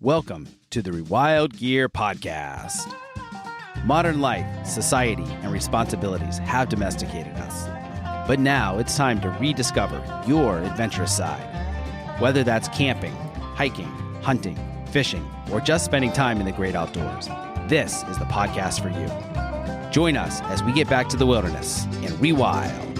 Welcome to the Rewild Gear Podcast. Modern life, society, and responsibilities have domesticated us. But now it's time to rediscover your adventurous side. Whether that's camping, hiking, hunting, fishing, or just spending time in the great outdoors, this is the podcast for you. Join us as we get back to the wilderness and rewild.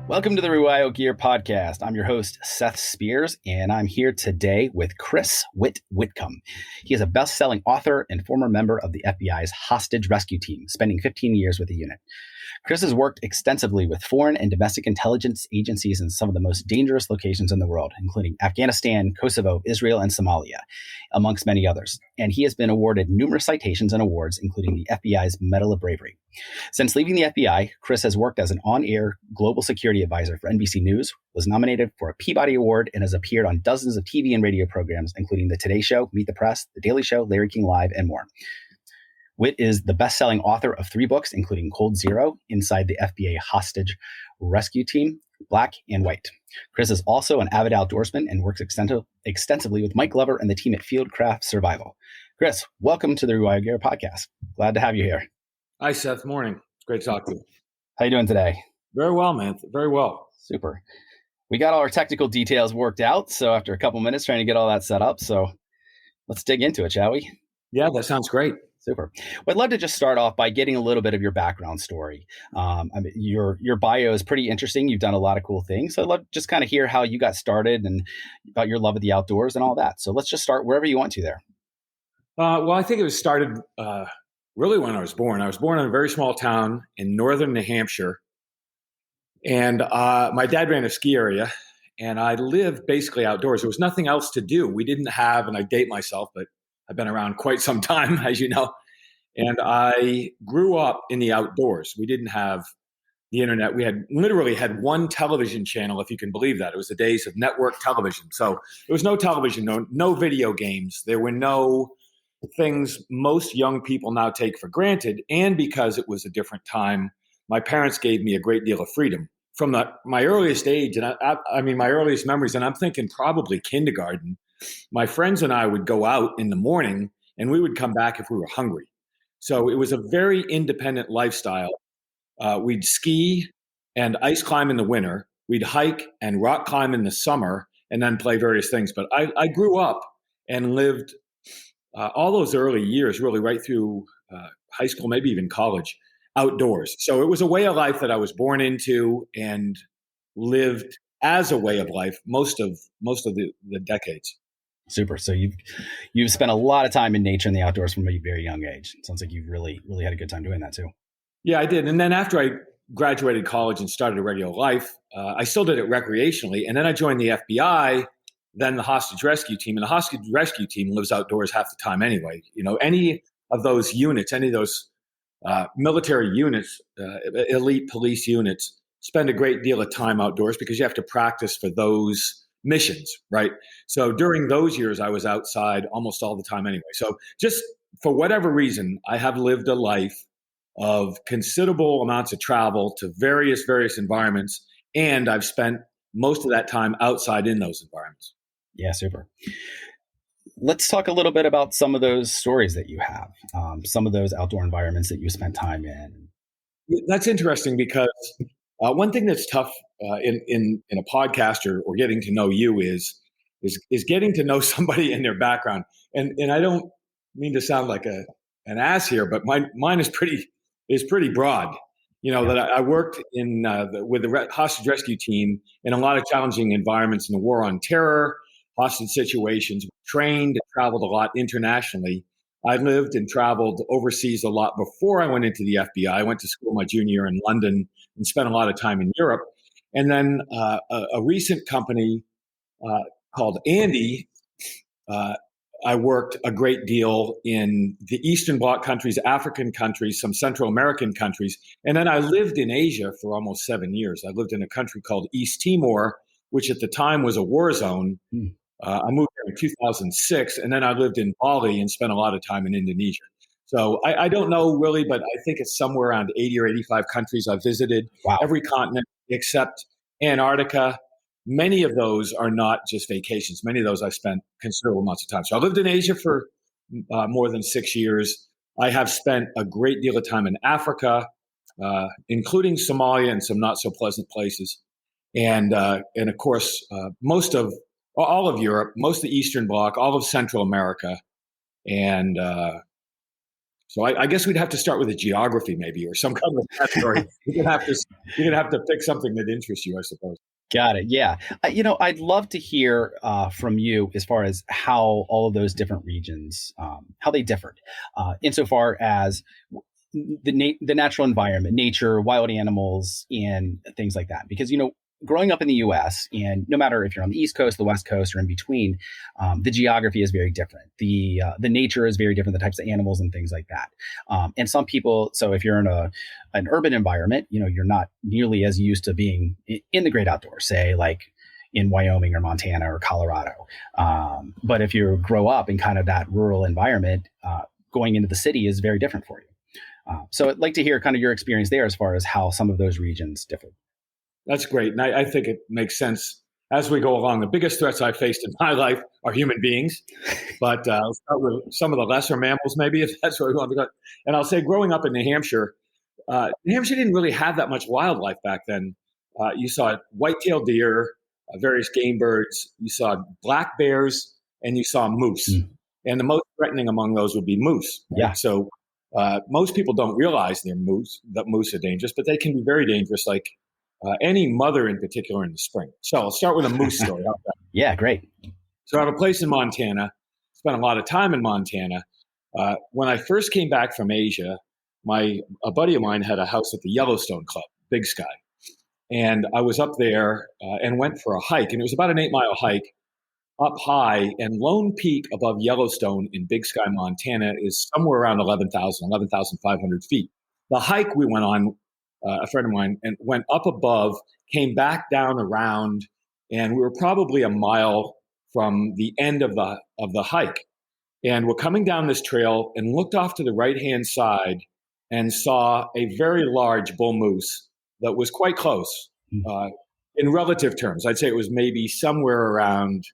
Welcome to the Rewild Gear Podcast. I'm your host, Seth Spears, and I'm here today with Chris Whitcomb. He is a best-selling author and former member of the FBI's hostage rescue team, spending 15 years with the unit. Chris has worked extensively with foreign and domestic intelligence agencies in some of the most dangerous locations in the world, including Afghanistan, Kosovo, Israel, and Somalia, amongst many others. And he has been awarded numerous citations and awards, including the FBI's Medal of Bravery. Since leaving the FBI, Chris has worked as an on-air global security advisor for NBC News, was nominated for a Peabody Award, and has appeared on dozens of TV and radio programs, including The Today Show, Meet the Press, The Daily Show, Larry King Live, and more. Whit is the best-selling author of 3 books, including Cold Zero, Inside the FBA Hostage Rescue Team, Black and White. Chris is also an avid outdoorsman and works extensively with Mike Glover and the team at Fieldcraft Survival. Chris, welcome to the Rewild Gear Podcast. Glad to have you here. Hi, Seth. Morning. It's great to talk to you. How you doing today? Very well, man. Very well. Super. We got all our technical details worked out, so after a couple minutes trying to get all that set up, so let's dig into it, shall we? Yeah, that sounds great. Super. Well, I'd love to just start off by getting a little bit of your background story. Your bio is pretty interesting. You've done a lot of cool things. So I'd love to just kind of hear how you got started and about your love of the outdoors and all that. So let's just start wherever you want to there. Well, I think it was started really when I was born. I was born in a very small town in northern New Hampshire. And my dad ran a ski area, and I lived basically outdoors. There was nothing else to do. We didn't have, and I date myself, but I've been around quite some time, as you know, and I grew up in the outdoors. We didn't have the internet. We literally had one television channel, if you can believe that. It was the days of network television. So there was no television, no video games. There were no things most young people now take for granted. And because it was a different time, my parents gave me a great deal of freedom from my earliest age. And I mean, my earliest memories, and I'm thinking probably kindergarten. My friends and I would go out in the morning and we would come back if we were hungry. So it was a very independent lifestyle. We'd ski and ice climb in the winter. We'd hike and rock climb in the summer and then play various things. But I grew up and lived all those early years, really right through high school, maybe even college, outdoors. So it was a way of life that I was born into and lived as a way of life most of the decades. Super. So you've spent a lot of time in nature and the outdoors from a very young age. It sounds like you've really had a good time doing that too. Yeah, I did. And then after I graduated college and started a regular life, I still did it recreationally. And then I joined the FBI, then the hostage rescue team. And the hostage rescue team lives outdoors half the time anyway. You know, any of those units, any of those military units, elite police units, spend a great deal of time outdoors because you have to practice for those missions, right? So during those years, I was outside almost all the time anyway. So just for whatever reason, I have lived a life of considerable amounts of travel to various environments, and I've spent most of that time outside in those environments. Yeah, super. Let's talk a little bit about some of those stories that you have, some of those outdoor environments that you spent time in. That's interesting because one thing that's tough in a podcast or getting to know you is getting to know somebody in their background. And I don't mean to sound like an ass here, but mine is pretty broad. You know, that I worked with the hostage rescue team in a lot of challenging environments in the war on terror, hostage situations, trained and traveled a lot internationally. I lived and traveled overseas a lot before I went into the FBI. I went to school my junior year in London and spent a lot of time in Europe. And then a recent company called Andy, I worked a great deal in the Eastern Bloc countries, African countries, some Central American countries. And then I lived in Asia for almost 7 years. I lived in a country called East Timor, which at the time was a war zone. I moved there in 2006, and then I lived in Bali and spent a lot of time in Indonesia. So I don't know really, but I think it's somewhere around 80 or 85 countries I've visited. Wow. Every continent, except Antarctica. Many of those are not just vacations. Many of those I spent considerable amounts of time. So I lived in Asia for more than 6 years. I have spent a great deal of time in Africa, including Somalia and some not so pleasant places, and of course most of all of Europe, most of the Eastern Bloc, all of Central America, and so I guess we'd have to start with a geography maybe or some kind of category. You're gonna have to pick something that interests you, I suppose. Got it. Yeah. I'd love to hear from you as far as how all of those different regions, how they differed, insofar as the natural environment, nature, wild animals, and things like that. Because, growing up in the U.S., and no matter if you're on the East Coast, the West Coast, or in between, the geography is very different. The nature is very different, the types of animals and things like that. And some people, so if you're in an urban environment, you're not nearly as used to being in the great outdoors, say like in Wyoming or Montana or Colorado. But if you grow up in kind of that rural environment, going into the city is very different for you. So I'd like to hear kind of your experience there as far as how some of those regions differ. That's great. And I think it makes sense as we go along. The biggest threats I faced in my life are human beings, but I'll start with some of the lesser mammals, maybe, if that's where we want to go. And I'll say growing up in New Hampshire didn't really have that much wildlife back then. You saw white-tailed deer, various game birds, you saw black bears, and you saw moose. And the most threatening among those would be moose. Right? Yeah. So most people don't realize that moose are dangerous, but they can be very dangerous, like any mother in particular in the spring. So I'll start with a moose story. Yeah, great. So I have a place in Montana, spent a lot of time in Montana. When I first came back from Asia, a buddy of mine had a house at the Yellowstone Club, Big Sky. And I was up there and went for a hike. And it was about an 8-mile hike up high. And Lone Peak above Yellowstone in Big Sky, Montana is somewhere around 11,500 feet. The hike we went on, a friend of mine, and went up above, came back down around, and we were probably a mile from the end of the hike. And we're coming down this trail and looked off to the right-hand side and saw a very large bull moose that was quite close. In relative terms, I'd say it was maybe somewhere around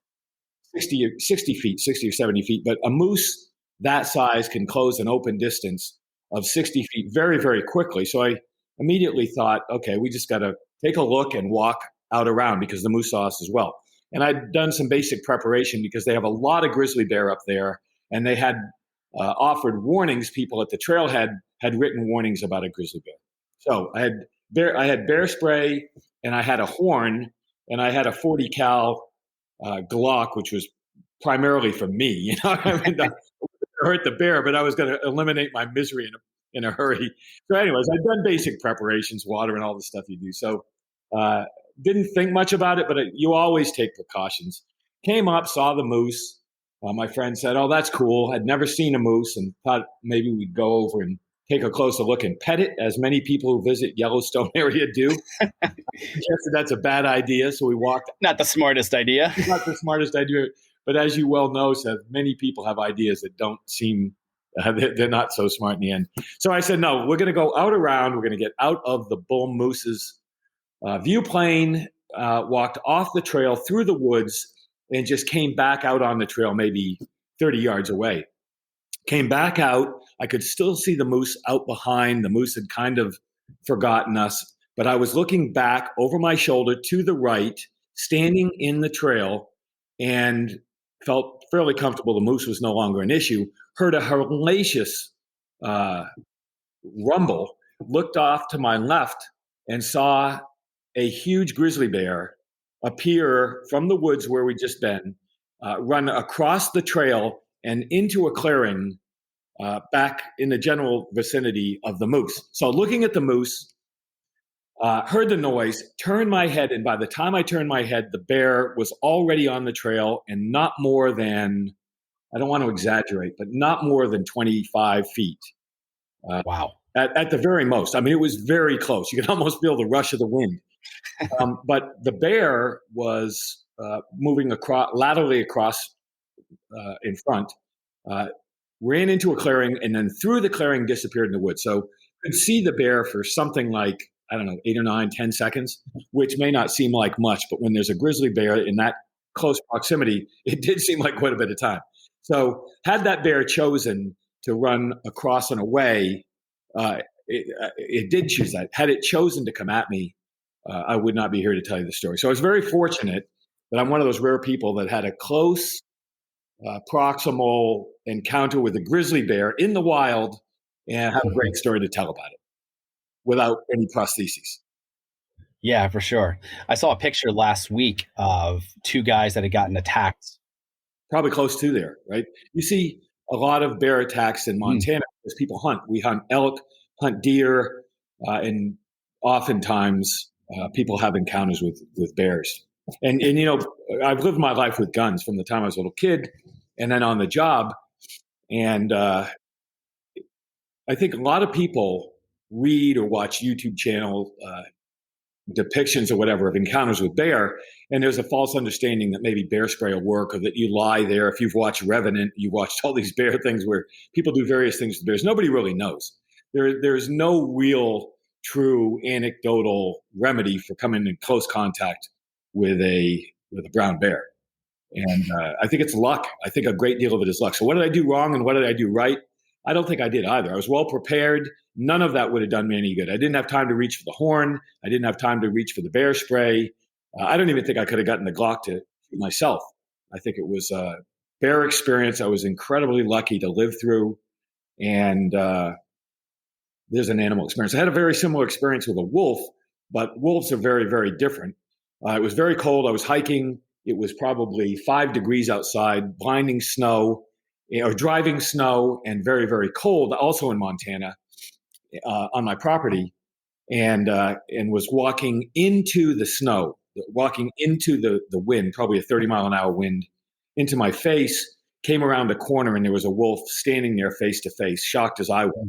60 feet, 60 or 70 feet, but a moose that size can close an open distance of 60 feet very, very quickly. So I immediately thought, okay, we just got to take a look and walk out around because the moose saw us as well. And I'd done some basic preparation because they have a lot of grizzly bear up there, and they had offered warnings. People at the trailhead had written warnings about a grizzly bear. So I had bear spray, and I had a horn, and I had a 40 cal Glock, which was primarily for me. I mean, hurt the bear, but I was going to eliminate my misery in a hurry. So anyways, I'd done basic preparations, water and all the stuff you do. So didn't think much about it, but you always take precautions. Came up, saw the moose. My friend said, "Oh, that's cool." I'd never seen a moose and thought maybe we'd go over and take a closer look and pet it, as many people who visit Yellowstone area do. Suggested that's a bad idea, so we walked. Not the smartest idea. Not the smartest idea. But as you well know, Seth, many people have ideas that don't seem, they're not so smart in the end. So I said, no, we're going to go out around. We're going to get out of the bull moose's view plane, walked off the trail through the woods, and just came back out on the trail maybe 30 yards away. Came back out. I could still see the moose out behind. The moose had kind of forgotten us, but I was looking back over my shoulder to the right, standing in the trail, and felt fairly comfortable the moose was no longer an issue. Heard a hellacious rumble, looked off to my left, and saw a huge grizzly bear appear from the woods where we'd just been, run across the trail and into a clearing back in the general vicinity of the moose. So looking at the moose, heard the noise, turned my head, and by the time I turned my head, the bear was already on the trail and not more than, I don't want to exaggerate, but not more than 25 feet. Wow. At the very most. I mean, it was very close. You could almost feel the rush of the wind. But the bear was moving laterally across in front, ran into a clearing, and then through the clearing disappeared in the woods. So could see the bear for something like I don't know, 8 or 9, 10 seconds, which may not seem like much, but when there's a grizzly bear in that close proximity, it did seem like quite a bit of time. So had that bear chosen to run across and away, it did choose that. Had it chosen to come at me, I would not be here to tell you the story. So I was very fortunate that I'm one of those rare people that had a close, proximal encounter with a grizzly bear in the wild and have a great story to tell about it without any prostheses. Yeah, for sure. I saw a picture last week of two guys that had gotten attacked. Probably close to there, right? You see a lot of bear attacks in Montana because people hunt. We hunt elk, hunt deer, and oftentimes people have encounters with bears. And I've lived my life with guns from the time I was a little kid, and then on the job. And I think a lot of people read or watch YouTube channel depictions or whatever of encounters with bear, and there's a false understanding that maybe bear spray will work or that you lie there. If you've watched Revenant, you've watched all these bear things where people do various things to bears. Nobody really knows. There's no real, true anecdotal remedy for coming in close contact with a brown bear. And I think it's luck. I think a great deal of it is luck. So what did I do wrong and what did I do right? I don't think I did either. I was well prepared. None of that would have done me any good. I didn't have time to reach for the horn. I didn't have time to reach for the bear spray. I don't even think I could have gotten the Glock to shoot myself. I think it was a bear experience I was incredibly lucky to live through. And there's an animal experience. I had a very similar experience with a wolf, but wolves are very, very different. It was very cold. I was hiking. It was probably 5 degrees outside, blinding snow, or driving snow, and very, very cold, also in Montana, on my property, and was walking into the snow, walking into the wind, probably a 30-mile-an-hour wind, into my face, came around a corner, and there was a wolf standing there face to face, shocked as I was.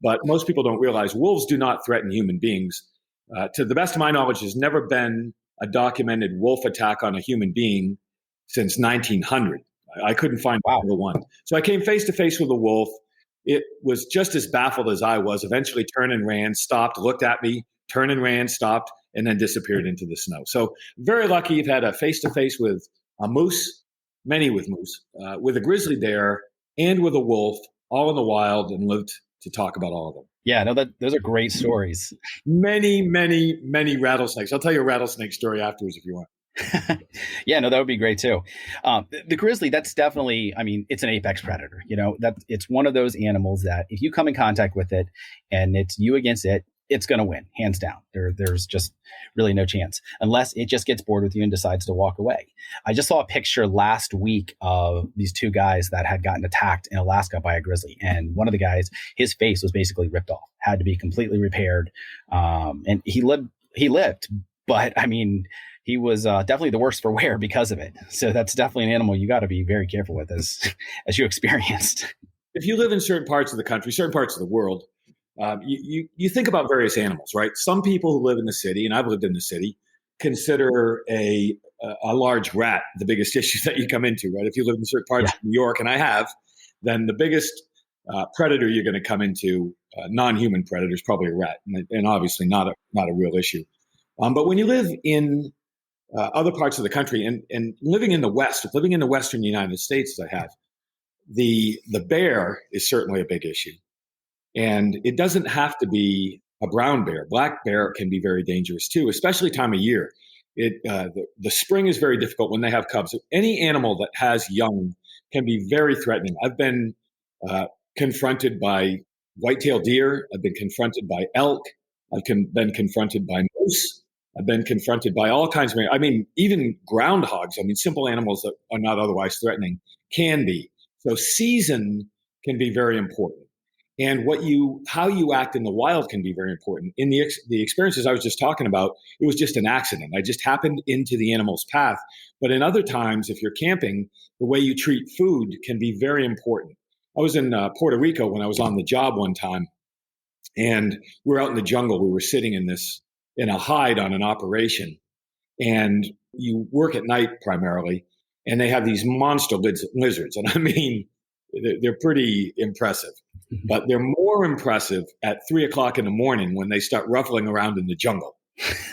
But most people don't realize wolves do not threaten human beings. To the best of my knowledge, there's never been a documented wolf attack on a human being since 1900. I couldn't find a single one. So I came face to face with a wolf. It was just as baffled as I was, eventually turned and ran, stopped, looked at me, turned and ran, stopped, and then disappeared into the snow. So very lucky you've had a face-to-face with a moose, many with moose, with a grizzly bear, and with a wolf, all in the wild, and lived to talk about all of them. Yeah, no, those are great stories. Many, many, many rattlesnakes. I'll tell you a rattlesnake story afterwards if you want. Yeah, no, that would be great too. The grizzly, that's definitely, I mean, it's an apex predator. That it's one of those animals that if you come in contact with it and it's you against it, it's going to win, hands down. There's just really no chance unless it just gets bored with you and decides to walk away. I just saw a picture last week of these two guys that had gotten attacked in Alaska by a grizzly. And one of the guys, his face was basically ripped off, had to be completely repaired. And he lived, but I mean, he was definitely the worse for wear because of it. So that's definitely an animal you got to be very careful with as you experienced. If you live in certain parts of the country, certain parts of the world, you think about various animals, right? Some people who live in the city, and I've lived in the city, consider a large rat the biggest issue that you come into, right? If you live in certain parts of New York, and I have, then the biggest predator you're going to come into, non-human predator, is probably a rat, and obviously not a real issue. But when you live in other parts of the country, and living in the West, living in the Western United States, as I have, the bear is certainly a big issue. And it doesn't have to be a brown bear. Black bear can be very dangerous too, especially time of year. The spring is very difficult when they have cubs. Any animal that has young can be very threatening. I've been confronted by white-tailed deer. I've been confronted by elk. I've been confronted by moose. I've been confronted by all kinds of, I mean, even groundhogs. I mean, simple animals that are not otherwise threatening can be. So season can be very important. And how you act in the wild can be very important. In the experiences I was just talking about, it was just an accident. I just happened into the animal's path. But in other times, if you're camping, the way you treat food can be very important. I was in Puerto Rico when I was on the job one time, and we were out in the jungle. We were sitting in a hide on an operation, and you work at night primarily, and they have these monster lizards. And I mean, they're pretty impressive, but they're more more impressive at 3:00 in the morning when they start ruffling around in the jungle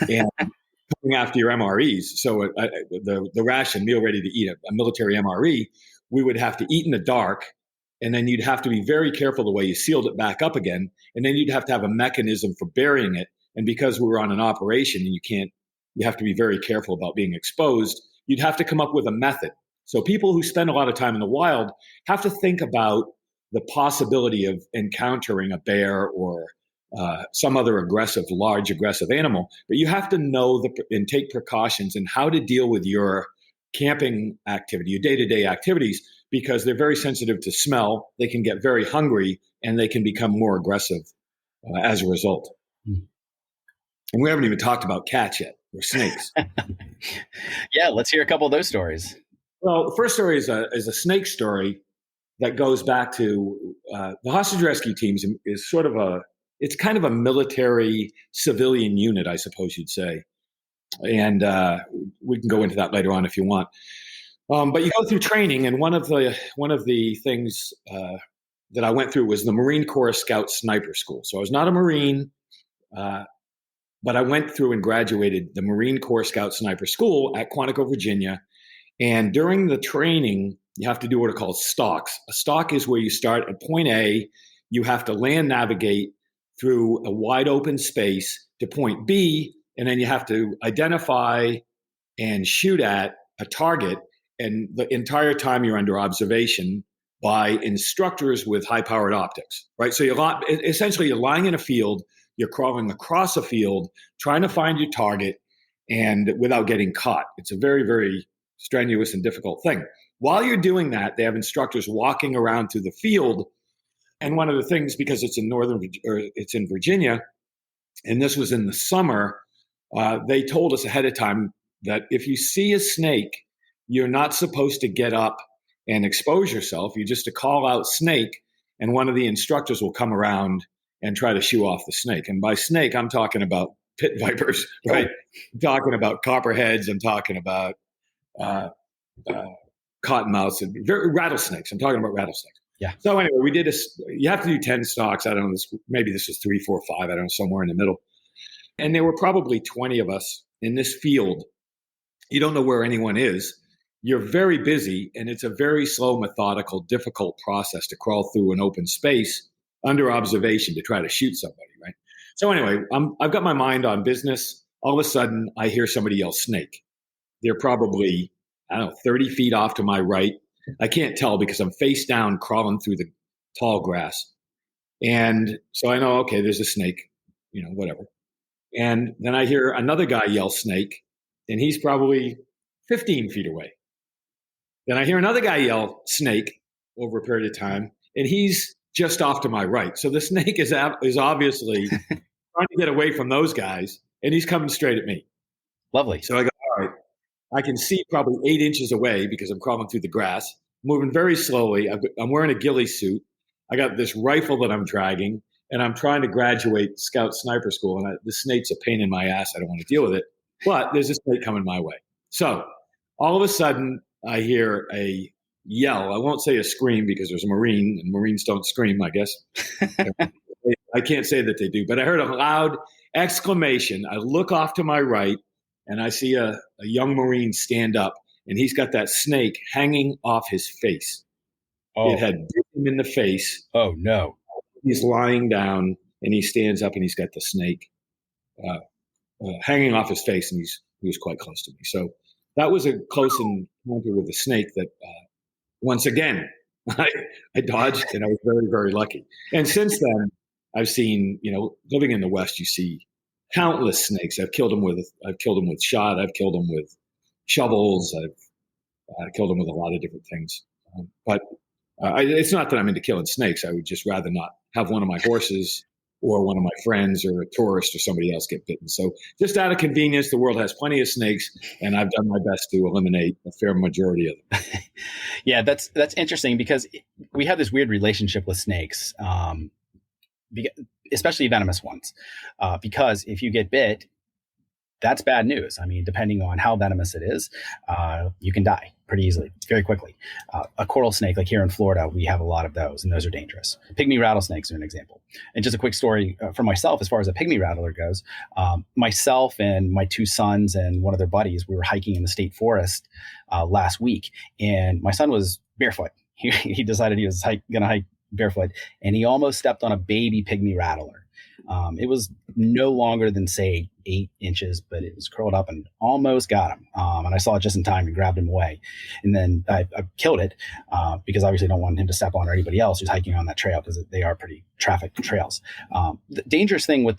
and coming after your MREs. So the ration, meal ready to eat, a military MRE, we would have to eat in the dark, and then you'd have to be very careful the way you sealed it back up again, and then you'd have to have a mechanism for burying it. And because we were on an operation and you have to be very careful about being exposed, you'd have to come up with a method. So people who spend a lot of time in the wild have to think about the possibility of encountering a bear or some other large aggressive animal, but you have to know and take precautions in how to deal with your camping activity, your day-to-day activities, because they're very sensitive to smell. They can get very hungry and they can become more aggressive as a result. Mm. And we haven't even talked about cats yet, or snakes. Yeah, let's hear a couple of those stories. Well, the first story is a snake story that goes back to the hostage rescue teams is it's kind of a military civilian unit, I suppose you'd say. And we can go into that later on if you want. But you go through training, and one of the things that I went through was the Marine Corps Scout Sniper School. So I was not a Marine, but I went through and graduated the Marine Corps Scout Sniper School at Quantico, Virginia. And during the training, you have to do what are called stalks. A stalk is where you start at point A, you have to land navigate through a wide open space to point B, and then you have to identify and shoot at a target. And the entire time you're under observation by instructors with high-powered optics, right? So essentially you're lying in a field, you're crawling across a field, trying to find your target, and without getting caught. It's a very, very strenuous and difficult thing. While you're doing that, they have instructors walking around through the field. And one of the things, because it's in Virginia, and this was in the summer, they told us ahead of time that if you see a snake, you're not supposed to get up and expose yourself. You just to call out snake, and one of the instructors will come around and try to shoo off the snake. And by snake, I'm talking about pit vipers, right? I'm talking about copperheads. I'm talking about cottonmouths and rattlesnakes. I'm talking about rattlesnakes. Yeah. So anyway, you have to do 10 stalks. I don't know, maybe this was 3, 4, 5. I don't know, somewhere in the middle. And there were probably 20 of us in this field. You don't know where anyone is. You're very busy, and it's a very slow, methodical, difficult process to crawl through an open space under observation to try to shoot somebody, right? So anyway, I've got my mind on business. All of a sudden, I hear somebody yell snake. They're probably, 30 feet off to my right. I can't tell because I'm face down crawling through the tall grass. And so I know, okay, there's a snake, whatever. And then I hear another guy yell snake, and he's probably 15 feet away. Then I hear another guy yell snake over a period of time, and he's just off to my right. So the snake is obviously trying to get away from those guys, and he's coming straight at me. Lovely. So I go, all right. I can see probably 8 inches away because I'm crawling through the grass, moving very slowly. I'm wearing a ghillie suit. I got this rifle that I'm dragging, and I'm trying to graduate Scout Sniper School. And the snake's a pain in my ass. I don't want to deal with it. But there's a snake coming my way. So all of a sudden, I hear a yell. I won't say a scream because there's a Marine, and Marines don't scream, I guess. I can't say that they do. But I heard a loud exclamation. I look off to my right, and I see a young Marine stand up, and he's got that snake hanging off his face. Oh. It had bit him in the face. Oh, no. He's lying down, and he stands up, and he's got the snake hanging off his face, and he was quite close to me. So that was a close encounter with the snake that, once again, I dodged, and I was very, very lucky. And since then, I've seen, living in the West, you see countless snakes. I've killed them with shot. I've killed them with shovels. I've killed them with a lot of different things. But it's not that I'm into killing snakes. I would just rather not have one of my horses or one of my friends or a tourist or somebody else get bitten. So just out of convenience, the world has plenty of snakes, and I've done my best to eliminate a fair majority of them. Yeah, that's interesting because we have this weird relationship with snakes, especially venomous ones, because if you get bit, that's bad news. I mean, depending on how venomous it is, you can die pretty easily, very quickly. A coral snake, like here in Florida, we have a lot of those, and those are dangerous. Pygmy rattlesnakes are an example. And just a quick story for myself, as far as a pygmy rattler goes, myself and my two sons and one of their buddies, we were hiking in the state forest last week, and my son was barefoot. He decided he was going to hike barefoot, and he almost stepped on a baby pygmy rattler. It was no longer than, say, 8 inches, but it was curled up and almost got him. And I saw it just in time and grabbed him away. And then I killed it because obviously I don't want him to step on or anybody else who's hiking on that trail, because they are pretty trafficked trails. The dangerous thing with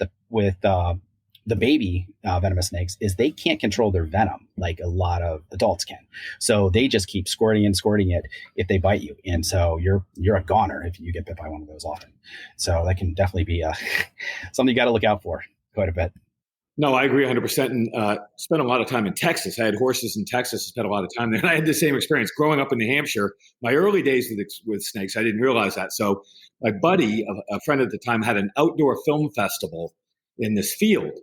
the baby venomous snakes is they can't control their venom like a lot of adults can. So they just keep squirting it if they bite you. And so you're a goner if you get bit by one of those often. So that can definitely be something you got to look out for quite a bit. No, I agree 100%. And spent a lot of time in Texas. I had horses in Texas, spent a lot of time there. And I had the same experience growing up in New Hampshire. My early days with snakes, I didn't realize that. So my buddy, a friend at the time, had an outdoor film festival in this field.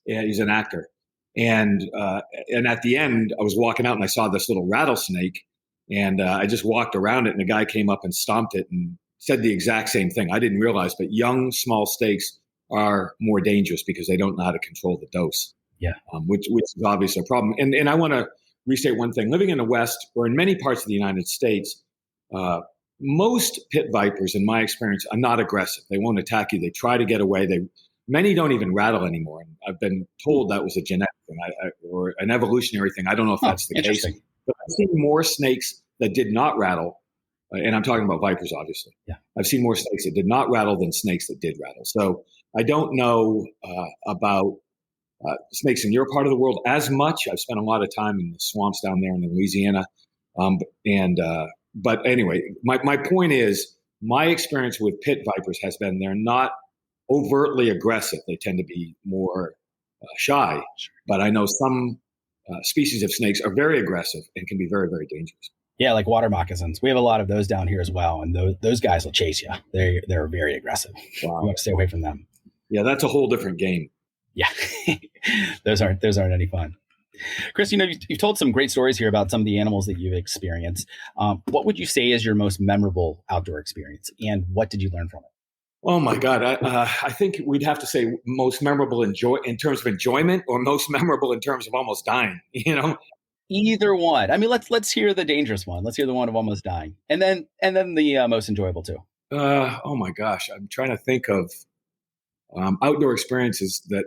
Yeah, he's an actor. And at the end, I was walking out and I saw this little rattlesnake, and I just walked around it, and the guy came up and stomped it and said the exact same thing. I didn't realize, but young, small snakes are more dangerous because they don't know how to control the dose. Yeah. Which is obviously a problem. And I want to restate one thing. Living in the West, or in many parts of the United States, most pit vipers, in my experience, are not aggressive. They won't attack you. They try to get away. Many don't even rattle anymore. And I've been told that was a genetic thing or an evolutionary thing. I don't know if that's the case. But I've seen more snakes that did not rattle, and I'm talking about vipers, obviously. Yeah. I've seen more snakes that did not rattle than snakes that did rattle. So I don't know about snakes in your part of the world as much. I've spent a lot of time in the swamps down there in Louisiana. But anyway, my point is, my experience with pit vipers has been they're not overtly aggressive. They tend to be more shy. But I know some species of snakes are very aggressive and can be very, very dangerous. Yeah, like water moccasins. We have a lot of those down here as well, and those guys will chase you. They're very aggressive. Wow. You want to stay away from them. Yeah, that's a whole different game. Yeah, those aren't any fun. Chris, you've told some great stories here about some of the animals that you've experienced. What would you say is your most memorable outdoor experience, and what did you learn from it? Oh my God, I think we'd have to say most memorable in terms of enjoyment, or most memorable in terms of almost dying. Either one. I mean, let's hear the dangerous one. Let's hear the one of almost dying, and then the most enjoyable too. Oh my gosh, I'm trying to think of outdoor experiences that.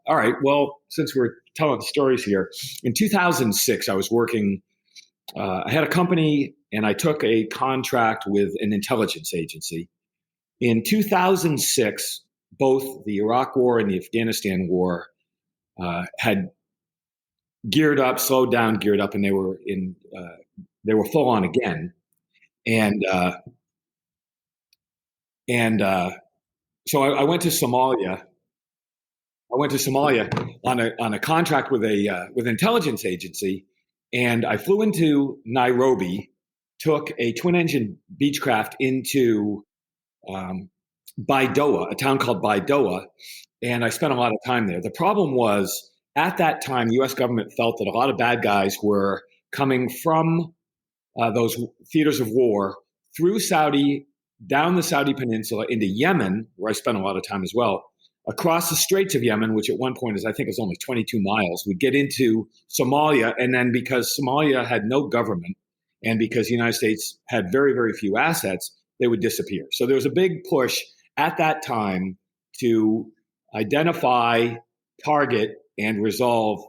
All right, well, since we're telling the stories here, in 2006, I was working. I had a company, and I took a contract with an intelligence agency. In 2006, both the Iraq War and the Afghanistan War had geared up, slowed down, geared up, and they were full on again. And so I went to Somalia. I went to Somalia on a contract with an intelligence agency, and I flew into Nairobi, took a twin-engine Beechcraft into Baidoa, a town called Baidoa, and I spent a lot of time there. The problem was, at that time, the U.S. government felt that a lot of bad guys were coming from those theaters of war through Saudi, down the Saudi peninsula into Yemen, where I spent a lot of time as well, across the Straits of Yemen, which at one point I think is only 22 miles, would get into Somalia, and then because Somalia had no government, and because the United States had very, very few assets, they would disappear. So there was a big push at that time to identify, target, and resolve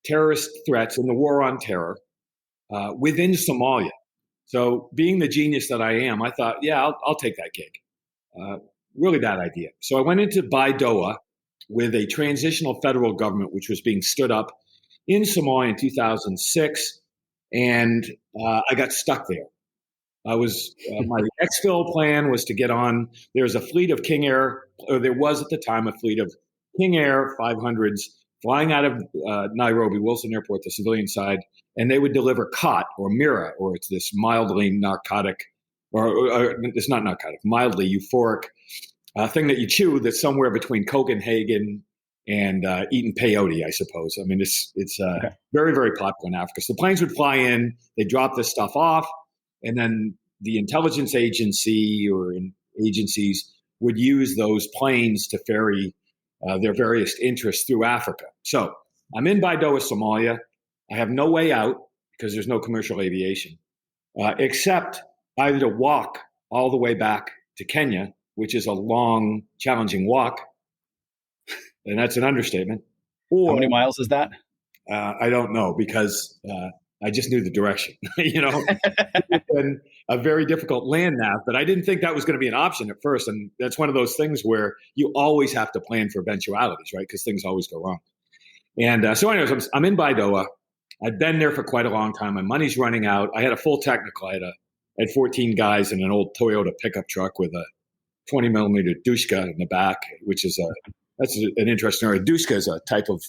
terrorist threats in the war on terror within Somalia. So being the genius that I am, I thought, yeah, I'll take that gig. Really bad idea. So I went into Baidoa with a transitional federal government, which was being stood up in Somalia in 2006, and I got stuck there. My exfil plan was to get on. There's a fleet of King Air, or there was at the time a fleet of King Air 500s flying out of Nairobi, Wilson Airport, the civilian side, and they would deliver khat or mira, or it's this mildly narcotic, or it's not narcotic, mildly euphoric thing that you chew that's somewhere between Copenhagen and eating peyote, I suppose. I mean, it's Okay. very, very popular in Africa. So the planes would fly in, they drop this stuff off, and then the intelligence agency or agencies would use those planes to ferry their various interests through Africa. So I'm in Baidoa, Somalia. I have no way out because there's no commercial aviation, except either to walk all the way back to Kenya, which is a long, challenging walk, and that's an understatement. Or, How many miles is that? I don't know because I just knew the direction. It's been a very difficult land nav, but I didn't think that was going to be an option at first. And that's one of those things where you always have to plan for eventualities, right? Because things always go wrong. And so anyways, I'm in Baidoa. I've been there for quite a long time. My money's running out. I had a full technical. I had 14 guys in an old Toyota pickup truck with a 20 millimeter Dushka in the back, which is that's an interesting story. Dushka is a type of,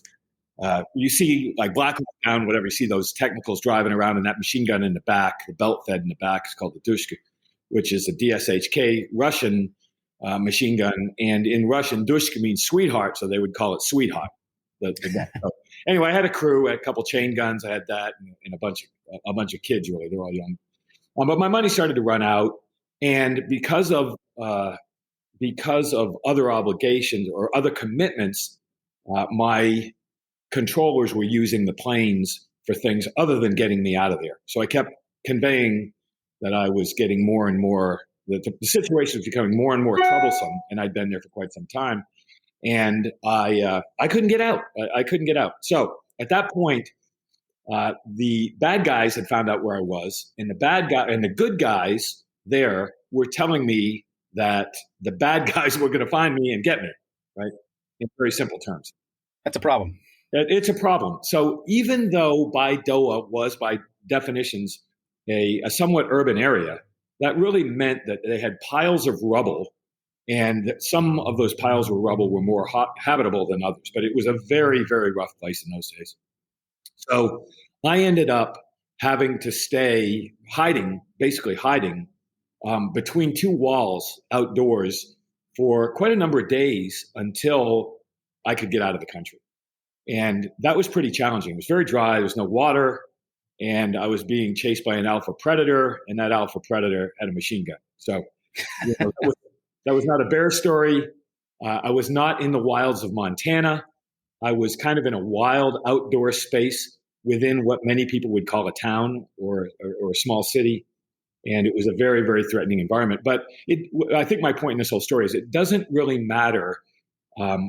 you see like Black Down, whatever, you see those technicals driving around and that machine gun in the back, the belt fed in the back is called the Dushka, which is a DSHK Russian machine gun. And in Russian, Dushka means sweetheart, so they would call it sweetheart. So anyway, I had a crew, I had a couple chain guns, I had that, and a bunch of kids. Really, they're all young. But my money started to run out, and because of other obligations or other commitments, my controllers were using the planes for things other than getting me out of there. So I kept conveying that I was getting more and more. The situation was becoming more and more troublesome, and I'd been there for quite some time. And I couldn't get out. I couldn't get out. So at that point, the bad guys had found out where I was, and the good guys there were telling me that the bad guys were going to find me and get me. Right, in very simple terms. That's a problem. It's a problem. So even though Baidoa was, by definitions, a somewhat urban area, that really meant that they had piles of rubble. And some of those piles of rubble were more habitable than others, but it was a very, very rough place in those days. So I ended up having to stay basically hiding between two walls outdoors for quite a number of days until I could get out of the country. And that was pretty challenging. It was very dry. There was no water. And I was being chased by an alpha predator, and that alpha predator had a machine gun. So that was not a bear story. I was not in the wilds of Montana. I was kind of in a wild outdoor space within what many people would call a town or a small city. And it was a very, very threatening environment. But I think my point in this whole story is it doesn't really matter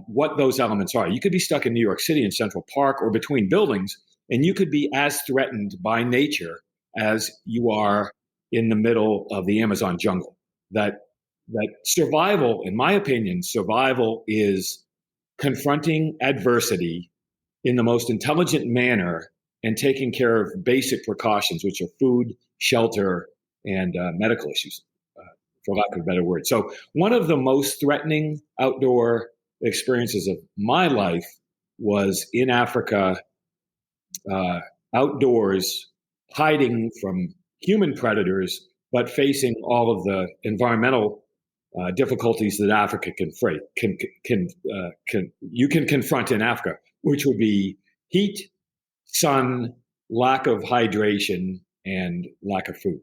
what those elements are. You could be stuck in New York City in Central Park or between buildings, and you could be as threatened by nature as you are in the middle of the Amazon jungle. That survival, in my opinion, survival is confronting adversity in the most intelligent manner and taking care of basic precautions, which are food, shelter, and medical issues, for lack of a better word. So one of the most threatening outdoor experiences of my life was in Africa, outdoors, hiding from human predators, but facing all of the environmental difficulties that Africa you can confront in Africa, which would be heat, sun, lack of hydration, and lack of food.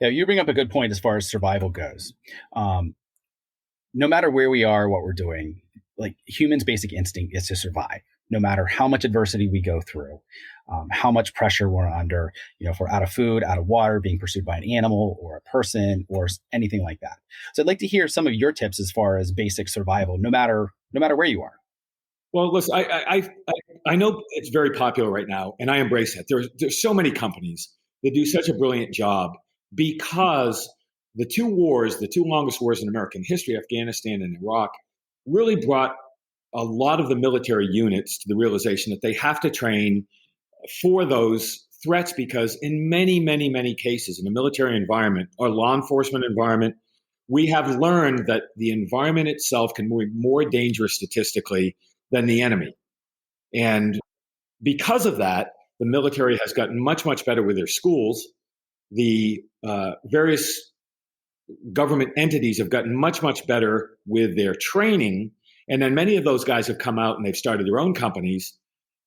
Yeah, you bring up a good point as far as survival goes. No matter where we are, what we're doing, like humans' basic instinct is to survive, no matter how much adversity we go through, how much pressure we're under, if we're out of food, out of water, being pursued by an animal or a person or anything like that. So I'd like to hear some of your tips as far as basic survival, no matter where you are. Well, listen, I know it's very popular right now, and I embrace it. There's so many companies that do such a brilliant job because the two longest wars in American history, Afghanistan and Iraq, really brought a lot of the military units to the realization that they have to train for those threats because in many, many, many cases in the military environment or law enforcement environment, we have learned that the environment itself can be more dangerous statistically than the enemy. And because of that, the military has gotten much, much better with their schools. The various government entities have gotten much, much better with their training. And then many of those guys have come out and they've started their own companies,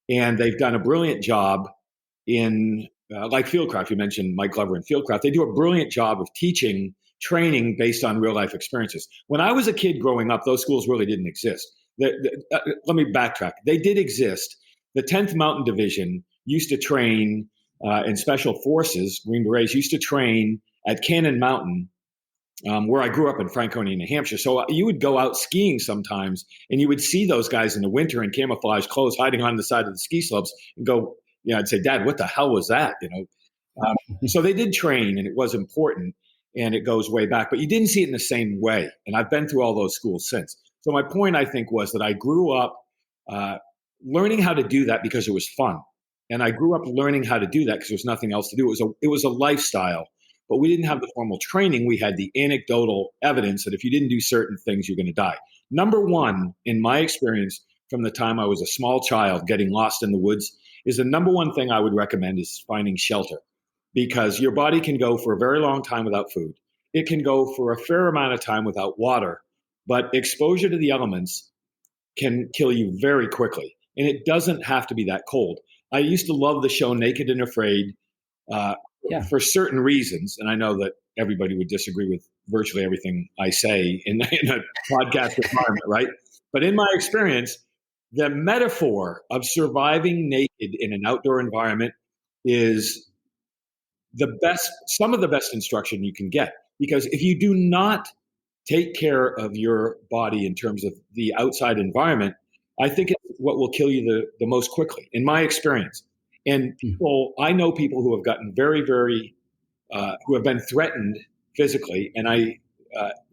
and they've done a brilliant job in like Fieldcraft. You mentioned Mike Glover and Fieldcraft. They do a brilliant job of teaching training based on real life experiences. When I was a kid growing up, those schools really didn't exist. Let me backtrack. They did exist. The 10th Mountain Division used to train in Special Forces. Green Berets used to train at Cannon Mountain, where I grew up in Franconia, New Hampshire. So you would go out skiing sometimes, and you would see those guys in the winter in camouflage clothes hiding on the side of the ski slopes and go, I'd say, Dad, what the hell was that? So they did train, and it was important, and it goes way back. But you didn't see it in the same way. And I've been through all those schools since. So my point, I think, was that I grew up learning how to do that because it was fun. And I grew up learning how to do that because there was nothing else to do. It was a lifestyle. But we didn't have the formal training. We had the anecdotal evidence that if you didn't do certain things, you're going to die. Number one, in my experience, from the time I was a small child getting lost in the woods, is the number one thing I would recommend is finding shelter, because your body can go for a very long time without food. It can go for a fair amount of time without water, but exposure to the elements can kill you very quickly. And it doesn't have to be that cold. I used to love the show Naked and Afraid for certain reasons. And I know that everybody would disagree with virtually everything I say in a podcast environment, right? But in my experience, the metaphor of surviving naked in an outdoor environment is some of the best instruction you can get. Because if you do not take care of your body in terms of the outside environment, I think it's what will kill you the most quickly, in my experience. And I know people who have gotten very, very, who have been threatened physically. And I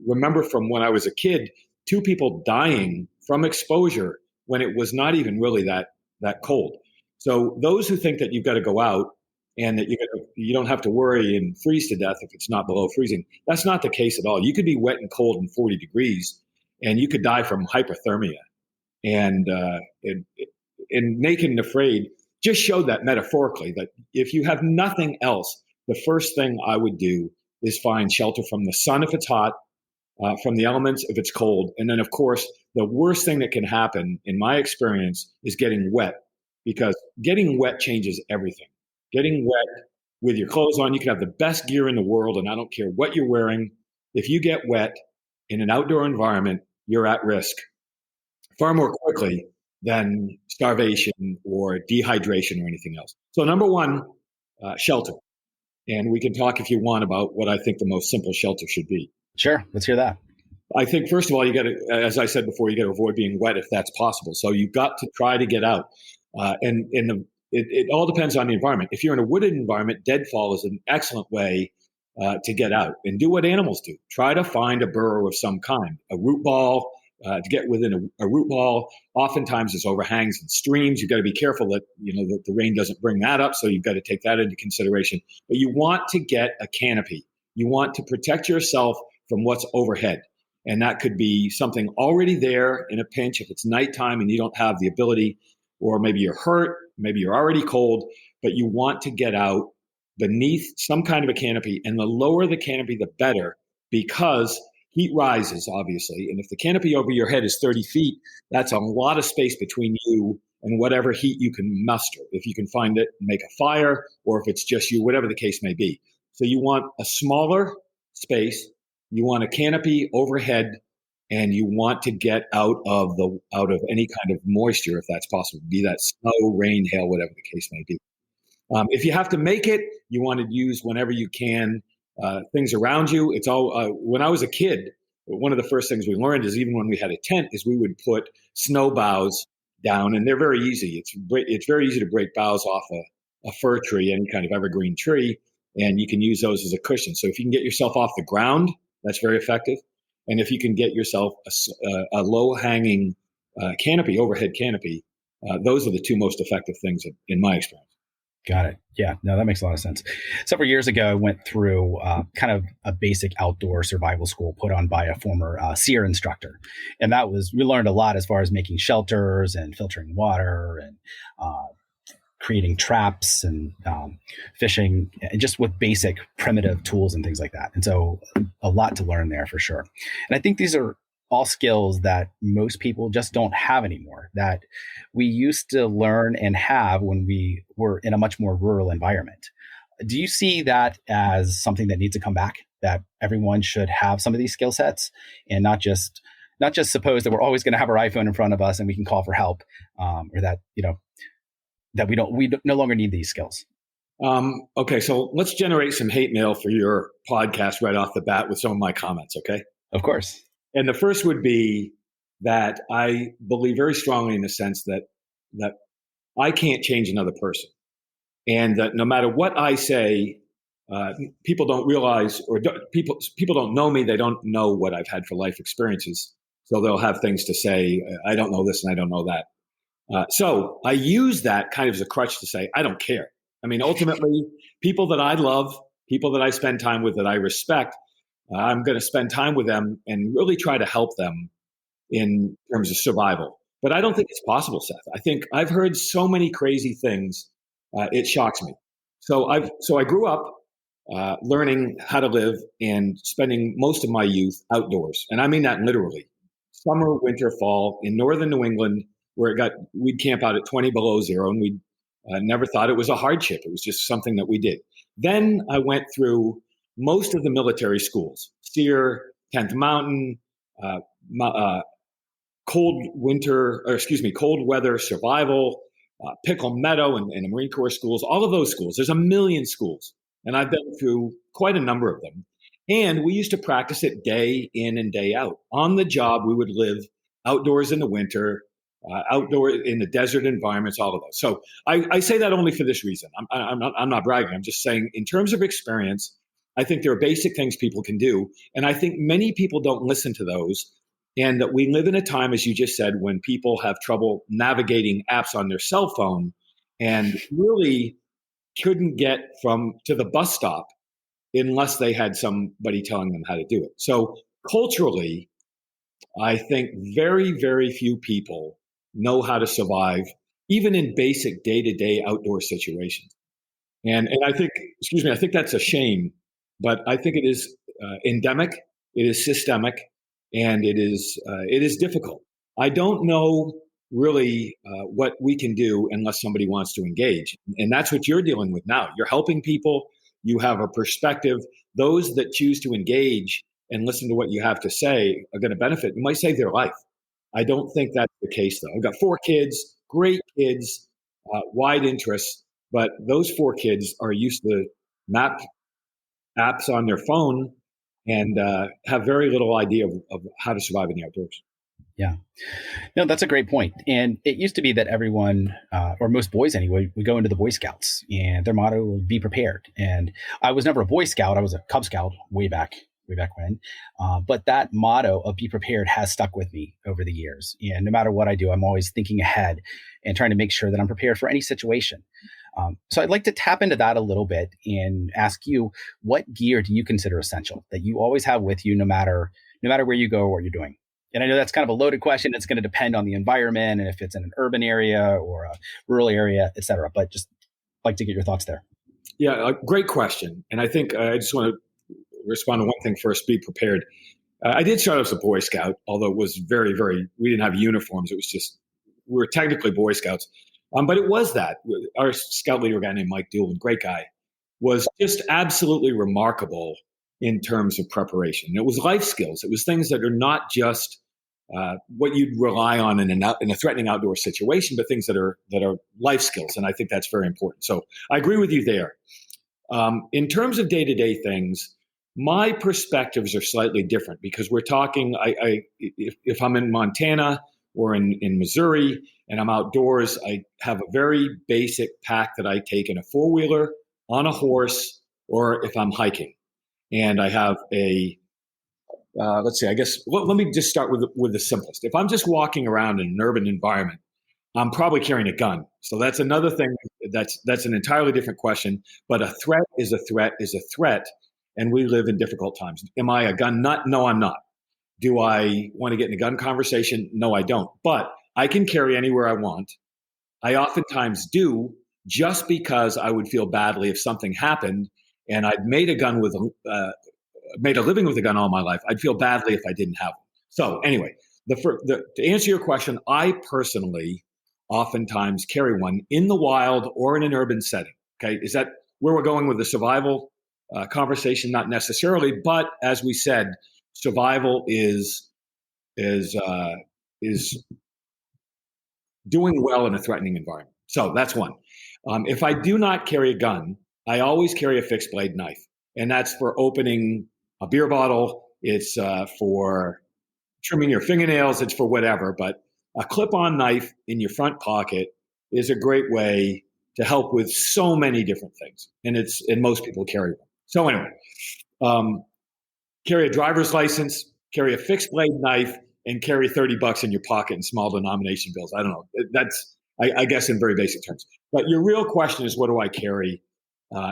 remember from when I was a kid, 2 people dying from exposure when it was not even really that cold. So those who think that you've got to go out and that you don't have to worry and freeze to death if it's not below freezing, that's not the case at all. You could be wet and cold in 40 degrees, and you could die from hypothermia. And Naked and Afraid just showed that metaphorically, that if you have nothing else, the first thing I would do is find shelter from the sun if it's hot, from the elements if it's cold. And then, of course, the worst thing that can happen, in my experience, is getting wet, because getting wet changes everything. Getting wet with your clothes on, you can have the best gear in the world, and I don't care what you're wearing. If you get wet in an outdoor environment, you're at risk far more quickly than starvation or dehydration or anything else. So number one, shelter. And we can talk if you want about what I think the most simple shelter should be. Sure. Let's hear that. I think, first of all, you got to, as I said before, you got to avoid being wet if that's possible. So you've got to try to get out. It all depends on the environment. If you're in a wooded environment, deadfall is an excellent way to get out, and do what animals do. Try to find a burrow of some kind, a root ball, to get within a root ball. Oftentimes there's overhangs and streams. You've got to be careful that the rain doesn't bring that up. So you've got to take that into consideration. But you want to get a canopy. You want to protect yourself from what's overhead. And that could be something already there in a pinch if it's nighttime and you don't have the ability, or maybe you're hurt, maybe you're already cold, but you want to get out beneath some kind of a canopy. And the lower the canopy, the better, because heat rises, obviously. And if the canopy over your head is 30 feet, that's a lot of space between you and whatever heat you can muster. If you can find it, make a fire, or if it's just you, whatever the case may be. So you want a smaller space, you want a canopy overhead, and you want to get out of any kind of moisture, if that's possible, be that snow, rain, hail, whatever the case may be. If you have to make it, you want to use whenever you can things around you. It's all when I was a kid, one of the first things we learned is, even when we had a tent, is we would put snow boughs down, and they're very easy. It's very easy to break boughs off a fir tree, any kind of evergreen tree, and you can use those as a cushion. So if you can get yourself off the ground, that's very effective. And if you can get yourself a low-hanging canopy, overhead canopy, those are the 2 most effective things in my experience. Got it. Yeah, no, that makes a lot of sense. Several years ago, I went through kind of a basic outdoor survival school put on by a former SEER instructor. And we learned a lot as far as making shelters and filtering water and creating traps and fishing, and just with basic primitive tools and things like that. And so a lot to learn there for sure. And I think these are all skills that most people just don't have anymore, that we used to learn and have when we were in a much more rural environment. Do you see that as something that needs to come back, that everyone should have some of these skill sets and not just suppose that we're always going to have our iPhone in front of us and we can call for help, or that, that we no longer need these skills? Okay, so let's generate some hate mail for your podcast right off the bat with some of my comments, okay? Of course. And the first would be that I believe very strongly in the sense that I can't change another person. And that no matter what I say, people don't realize, or people don't know me, they don't know what I've had for life experiences. So they'll have things to say, I don't know this and I don't know that. So I use that kind of as a crutch to say, I don't care. I mean, ultimately, people that I love, people that I spend time with, that I respect, I'm going to spend time with them and really try to help them in terms of survival. But I don't think it's possible, Seth. I think I've heard so many crazy things. It shocks me. So I grew up learning how to live and spending most of my youth outdoors. And I mean that literally. Summer, winter, fall in northern New England, where we'd camp out at 20 below zero, and we never thought it was a hardship. It was just something that we did. Then I went through most of the military schools: SEER, 10th Mountain, cold weather survival, Pickle Meadow, and the Marine Corps schools. All of those schools. There's a million schools, and I've been through quite a number of them. And we used to practice it day in and day out. On the job, we would live outdoors in the winter, outdoor in the desert environments, all of those. So I say that only for this reason. I'm not bragging. I'm just saying, in terms of experience, I think there are basic things people can do. And I think many people don't listen to those. And that we live in a time, as you just said, when people have trouble navigating apps on their cell phone and really couldn't get to the bus stop unless they had somebody telling them how to do it. So culturally, I think very, very few people know how to survive, even in basic day-to-day outdoor situations. And I think, I think that's a shame, but I think it is endemic, it is systemic, and it is difficult. I don't know really what we can do unless somebody wants to engage. And that's what you're dealing with now. You're helping people. You have a perspective. Those that choose to engage and listen to what you have to say are going to benefit. You might save their life. I don't think that's the case, though. I've got 4 kids, great kids, wide interests, but those 4 kids are used to map apps on their phone and have very little idea of how to survive in the outdoors. Yeah. No, that's a great point. And it used to be that everyone, or most boys anyway, would go into the Boy Scouts, and their motto would be prepared. And I was never a Boy Scout. I was a Cub Scout way back when. But that motto of be prepared has stuck with me over the years. And no matter what I do, I'm always thinking ahead and trying to make sure that I'm prepared for any situation. So I'd like to tap into that a little bit and ask you, what gear do you consider essential that you always have with you, no matter where you go or what you're doing? And I know that's kind of a loaded question. It's going to depend on the environment and if it's in an urban area or a rural area, et cetera. But just like to get your thoughts there. Yeah, great question. And I think I just want to respond to one thing first, be prepared. I did start as a Boy Scout, although it was very, very, we didn't have uniforms. It was just, we were technically Boy Scouts. But it was that. Our scout leader, a guy named Mike Doolin, great guy, was just absolutely remarkable in terms of preparation. It was life skills. It was things that are not just what you'd rely on in a threatening outdoor situation, but things that are life skills. And I think that's very important. So I agree with you there. In terms of day-to-day things, my perspectives are slightly different because we're talking, if I'm in Montana or in Missouri and I'm outdoors, I have a very basic pack that I take in a 4-wheeler, on a horse, or if I'm hiking. And I have let's see, I guess, let me just start with the simplest. If I'm just walking around in an urban environment, I'm probably carrying a gun. So that's another thing. That's an entirely different question. But a threat is a threat is a threat. And we live in difficult times. Am I a gun nut? No, I'm not. Do I want to get in a gun conversation? No, I don't. But I can carry anywhere I want. I oftentimes do, just because I would feel badly if something happened and I'd made a living with a gun all my life. I'd feel badly if I didn't have one. So anyway, to answer your question, I personally oftentimes carry one in the wild or in an urban setting. Okay, is that where we're going with the survival conversation? Not necessarily, but as we said, survival is doing well in a threatening environment. So that's one. If I do not carry a gun, I always carry a fixed blade knife, and that's for opening a beer bottle. It's for trimming your fingernails. It's for whatever. But a clip-on knife in your front pocket is a great way to help with so many different things, and most people carry one. So anyway, carry a driver's license, carry a fixed blade knife, and carry $30 in your pocket in small denomination bills. I don't know. That's, I guess, in very basic terms. But your real question is, what do I carry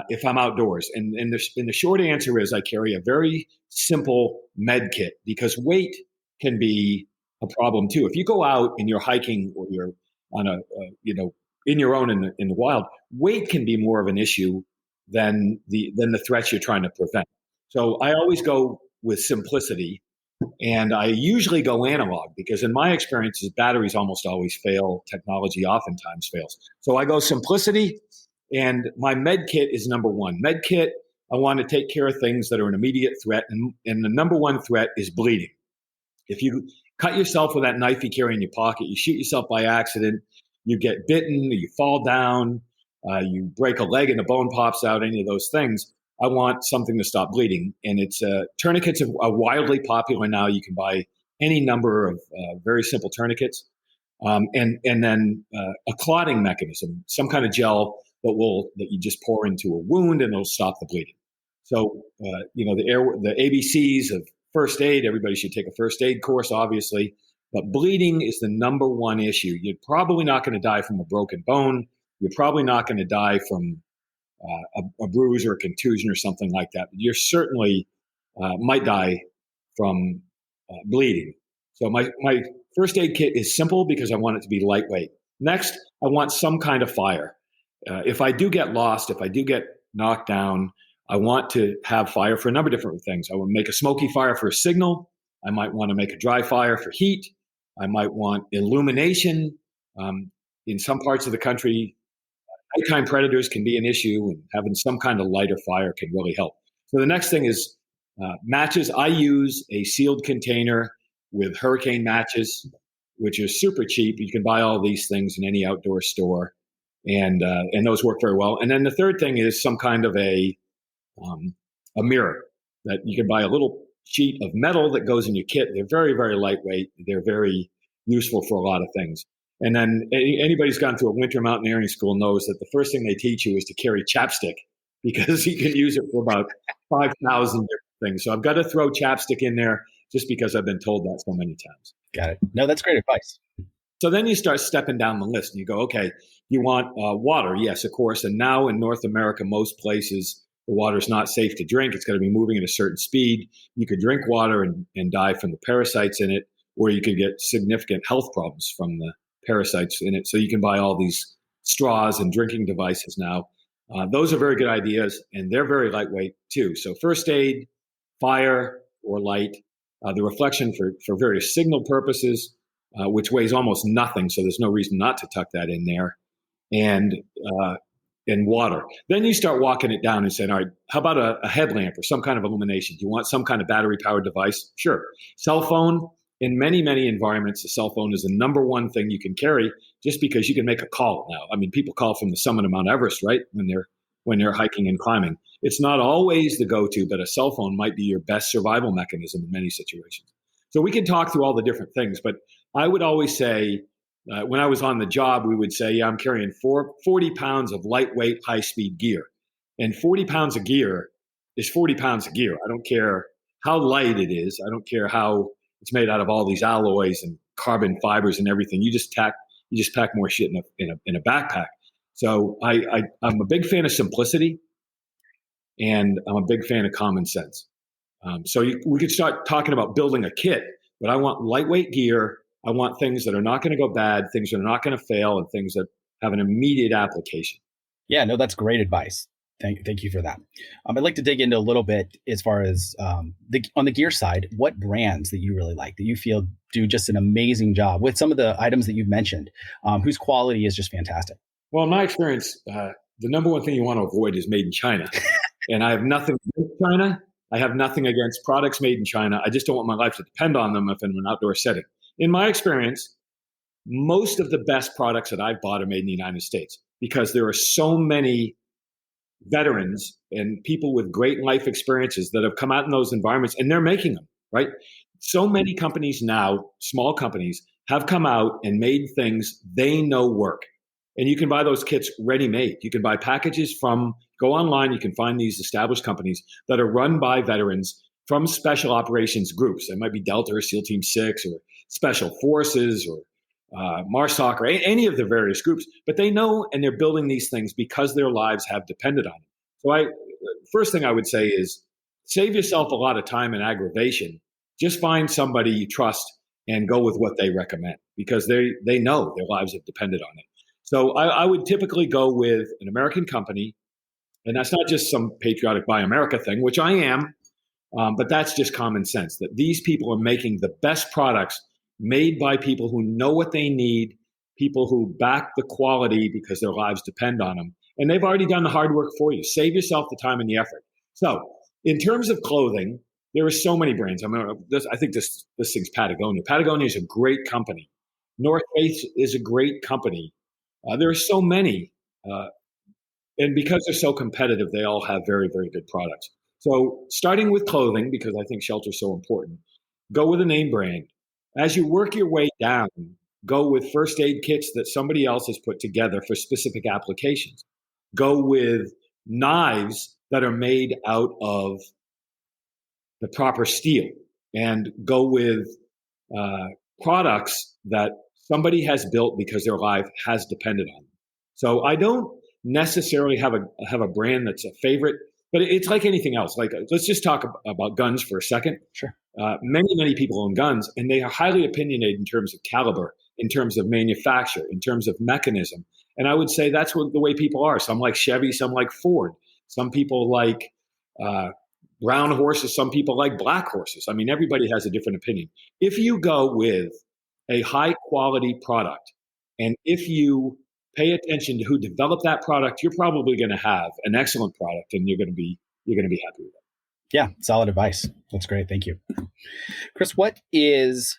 if I'm outdoors? And the short answer is I carry a very simple med kit, because weight can be a problem too. If you go out and you're hiking or you're on in your own in the wild, weight can be more of an issue than the threats you're trying to prevent. So I always go with simplicity. And I usually go analog because in my experiences, batteries almost always fail. Technology oftentimes fails. So I go simplicity, and my med kit is number one. Med kit, I want to take care of things that are an immediate threat. And the number one threat is bleeding. If you cut yourself with that knife you carry in your pocket, you shoot yourself by accident, you get bitten, you fall down, you break a leg and a bone pops out, any of those things, I want something to stop bleeding. And it's tourniquets are wildly popular now. You can buy any number of very simple tourniquets. And then a clotting mechanism, some kind of gel that you just pour into a wound and it'll stop the bleeding. So, the ABCs of first aid, everybody should take a first aid course, obviously, but bleeding is the number one issue. You're probably not going to die from a broken bone. You're probably not going to die from a bruise or a contusion or something like that. But you certainly might die from bleeding. So my first aid kit is simple because I want it to be lightweight. Next, I want some kind of fire. If I do get lost, if I do get knocked down, I want to have fire for a number of different things. I want to make a smoky fire for a signal. I might want to make a dry fire for heat. I might want illumination. In some parts of the country, nighttime predators can be an issue, and having some kind of lighter fire can really help. So the next thing is matches. I use a sealed container with hurricane matches, which are super cheap. You can buy all these things in any outdoor store, and those work very well. And then the third thing is some kind of a mirror that you can buy, a little sheet of metal that goes in your kit. They're very, very lightweight. They're very useful for a lot of things. And then anybody who's gone through a winter mountaineering school knows that the first thing they teach you is to carry chapstick, because you can use it for about 5,000 different things. So I've got to throw chapstick in there just because I've been told that so many times. Got it. No, that's great advice. So then you start stepping down the list and you go, okay, you want water? Yes, of course. And now in North America, most places, the water is not safe to drink. It's got to be moving at a certain speed. You could drink water and die from the parasites in it, or you could get significant health problems from the parasites in it. So you can buy all these straws and drinking devices now. Those are very good ideas, and they're very lightweight too. So first aid, fire or light, the reflection for various signal purposes, which weighs almost nothing. So there's no reason not to tuck that in there, and water. Then you start walking it down and saying, all right, how about a headlamp or some kind of illumination? Do you want some kind of battery powered device? Sure. Cell phone. In many, many environments, the cell phone is the number one thing you can carry, just because you can make a call now. I mean, people call from the summit of Mount Everest, right? When they're hiking and climbing. It's not always the go-to, but a cell phone might be your best survival mechanism in many situations. So we can talk through all the different things, but I would always say, when I was on the job, we would say, yeah, I'm carrying 40 pounds of lightweight, high-speed gear. And 40 pounds of gear is 40 pounds of gear. I don't care how light it is. I don't care how it's made out of all these alloys and carbon fibers and everything. You just pack more shit in a backpack. So I'm a big fan of simplicity, and I'm a big fan of common sense. We could start talking about building a kit, but I want lightweight gear. I want things that are not going to go bad, things that are not going to fail, and things that have an immediate application. Yeah, no, that's great advice. Thank you for that. I'd like to dig into a little bit as far as on the gear side, what brands that you really like, that you feel do just an amazing job with some of the items that you've mentioned, whose quality is just fantastic. Well, in my experience, the number one thing you want to avoid is made in China. And I have nothing against China. I have nothing against products made in China. I just don't want my life to depend on them if I'm in an outdoor setting. In my experience, most of the best products that I've bought are made in the United States because there are so many veterans and people with great life experiences that have come out in those environments and they're making them, right? So many companies now, small companies, have come out and made things they know work. And you can buy those kits ready-made. You can buy packages go online, you can find these established companies that are run by veterans from special operations groups. It might be Delta or SEAL Team 6 or Special Forces or MARSOC or any of the various groups, but they know and they're building these things because their lives have depended on it. So first thing I would say is save yourself a lot of time and aggravation. Just find somebody you trust and go with what they recommend because they know their lives have depended on it. So I would typically go with an American company, and that's not just some patriotic Buy America thing, which I am, but that's just common sense that these people are making the best products made by people who know what they need, people who back the quality because their lives depend on them. And they've already done the hard work for you. Save yourself the time and the effort. So in terms of clothing, there are so many brands. I think this thing's Patagonia. Patagonia is a great company. North Face is a great company. There are so many. And because they're so competitive, they all have very, very good products. So starting with clothing, because I think shelter is so important, go with a name brand. As you work your way down, go with first aid kits that somebody else has put together for specific applications. Go with knives that are made out of the proper steel, and go with products that somebody has built because their life has depended on them. So I don't necessarily have a brand that's a favorite, but it's like anything else. Like, let's just talk about guns for a second. Sure. Many people own guns, and they are highly opinionated in terms of caliber, in terms of manufacture, in terms of mechanism. And I would say that's the way people are. Some like Chevy, some like Ford. Some people like brown horses. Some people like black horses. I mean, everybody has a different opinion. If you go with a high quality product, and if you pay attention to who developed that product, you're probably going to have an excellent product, and you're going to be happy with it. Yeah, solid advice. That's great. Thank you. Chris, what is